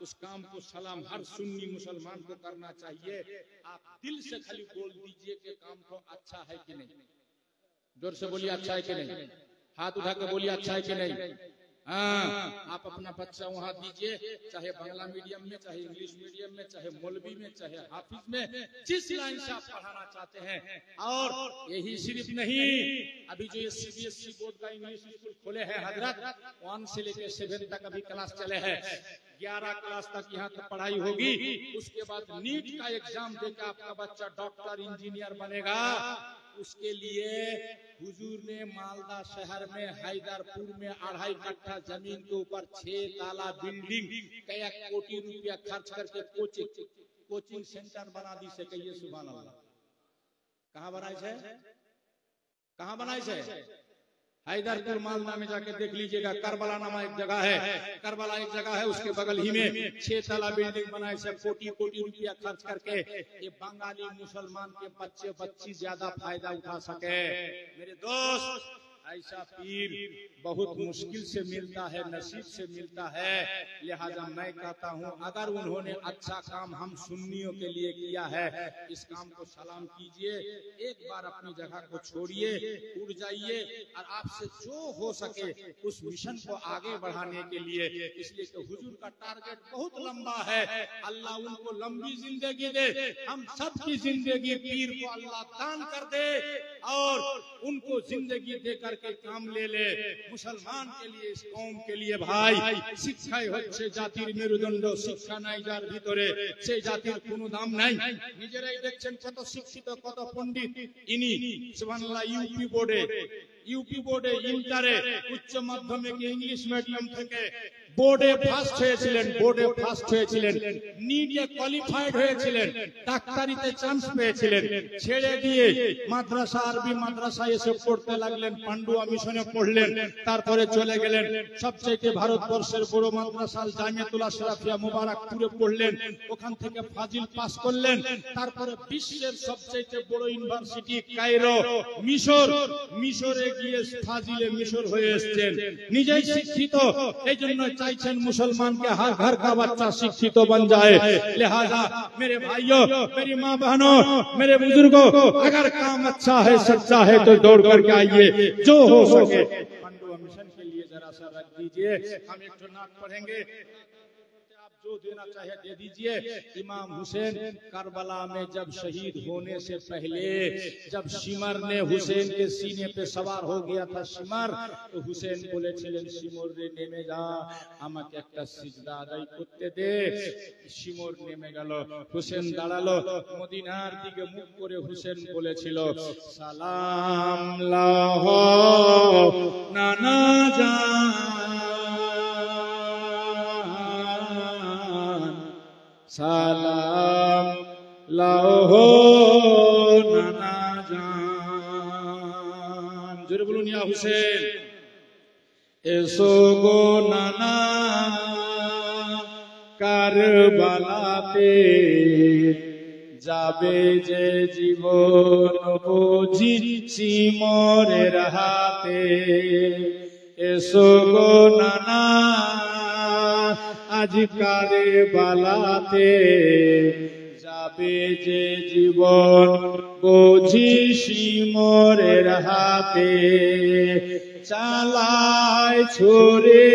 उस काम को सलाम हर सुन्नी मुसलमान को करना चाहिए। आप दिल से खाली बोल दीजिए कि काम तो अच्छा है कि नहीं। जोर से बोलिए अच्छा है कि नहीं, हाथ उठा के बोलिए अच्छा है कि नहीं। हाँ, आप अपना बच्चा वहाँ दीजिए, चाहे बांग्ला मीडियम में, चाहे इंग्लिश मीडियम में, चाहे मौलवी में, चाहे हाफिज में, जिस लाइन से आप पढ़ाना चाहते हैं। और यही सिर्फ नहीं, अभी जो ये CBSE बोर्ड का इंग्लिश स्कूल खोले हैं हजरत, 1 से लेकर 7 तक अभी क्लास चले हैं। 11 क्लास तक यहाँ तक पढ़ाई होगी, उसके बाद नीट का एग्जाम देकर आपका बच्चा डॉक्टर इंजीनियर बनेगा। उसके लिए हुजूर ने मालदा शहर में हैदरपुर में 2.5 कट्ठा जमीन के ऊपर 6 ताला बिल्डिंग, कई कोटी रुपया खर्च करके कोचिंग सेंटर बना दी से। कहिए सुभान अल्लाह। कहाँ बनाई है? कहाँ बनाई है? हैदरपुर मालदा में जाके देख लीजिएगा। करबला नामा एक जगह है, करबला एक जगह है, उसके बगल ही में 6 ताला बिल्डिंग बनाए से कोटी रुपया खर्च करके। ये बंगाली मुसलमान के बच्चे बच्ची ज्यादा फायदा उठा सके। मेरे दोस्त, ऐसा पीर बहुत मुश्किल से मिलता है, नसीब से मिलता है। लिहाजा मैं कहता हूँ अगर उन्होंने अच्छा काम हम सुन्नियों के लिए किया है, इस काम को सलाम कीजिए, एक बार अपनी जगह को छोड़िए, उड़ जाइए और आपसे जो हो सके उस मिशन को आगे बढ़ाने के लिए, इसलिए कि हुजूर का टारगेट बहुत लंबा है। अल्लाह उनको लंबी जिंदगी दे, हम सबकी जिंदगी पीर को अल्लाह दान कर दे और उनको जिंदगी दे करके काम ले ले। मुसलमान के लिए, इस कौम के लिए भाई शिक्षाई হচ্ছে জাতির মেরুদণ্ড, শিক্ষা নাই যার ভিতরে সেই জাতির কোনো দাম নাই। নিজেরাই দেখছেন কত শিক্ষিত, কত পণ্ডিত ইনি সুবহানাল্লাহ। ইউপি বোর্ডে ইন্টারে উচ্চ মাধ্যমিক ইংলিশ মিডিয়াম থেকে বোর্ডে ফার্স্ট হয়েছিলেন, নিটে কোয়ালিফাইড হয়েছিলেন, ডাক্তারিতে চান্স পেয়েছিলেন, ছেড়ে দিয়ে মাদ্রাসা, আরবি মাদ্রাসায় এসে পড়তে লাগলেন, পান্ডুয়া মিশনে পড়লেন, তারপরে চলে গেলেন সবচেয়ে ভারতবর্ষের বড় মাদ্রাসা জামিয়াতুল আশরাফিয়া মুবারকপুরে পড়লেন, ওখান থেকে ফাজিল পাস করলেন, তারপরে বিশ্বের সবচেয়ে বড় ইউনিভার্সিটি কায়রো মিশরে গিয়ে ফাজিলে মিশর হয়ে এসেছেন। নিজেই শিক্ষিত, এই জন্য चाहते मुसलमान के हर घर का बच्चा शिक्षित बन जाए। लिहाजा मेरे भाइयों, मेरी माँ बहनों, मेरे बुजुर्गों, अगर काम अच्छा है, सच्चा है तो दौड़ करके आइए, जो हो सके पांडुआ मिशन के लिए जरा सा रख दीजिए। हम एक तो नाट पढ़ेंगे, आप जो देना चाहे दे दीजिए। इमाम हुसैन करबला में जब शहीद होने से पहले, जब शिमर ने हुसैन के सीने पे सवार हो गया था शिमर, तो हुसैन बोले ছিলেন শিমর রে নেমে যা, আমাকে একটা সিজদা আদায় করতে দে। শিমর নেমে গেল, হুসেন দাঁড়ালো, মদিনার দিকে মুখ করে হুসেন বলেছিল সালাম লাহ নানা জান, সালাম লাহো নানা জান। জোরে বলুন ইয়া হুসেন। এসো গো নানা কারবালাতে, যাবে যে জীবন বুঝি শিমরের হাতে। এসো গো নানা আজ কারবালাতে, যাবে যে জীবন বুঝি শিমরের হাতে। চালায় ছুরে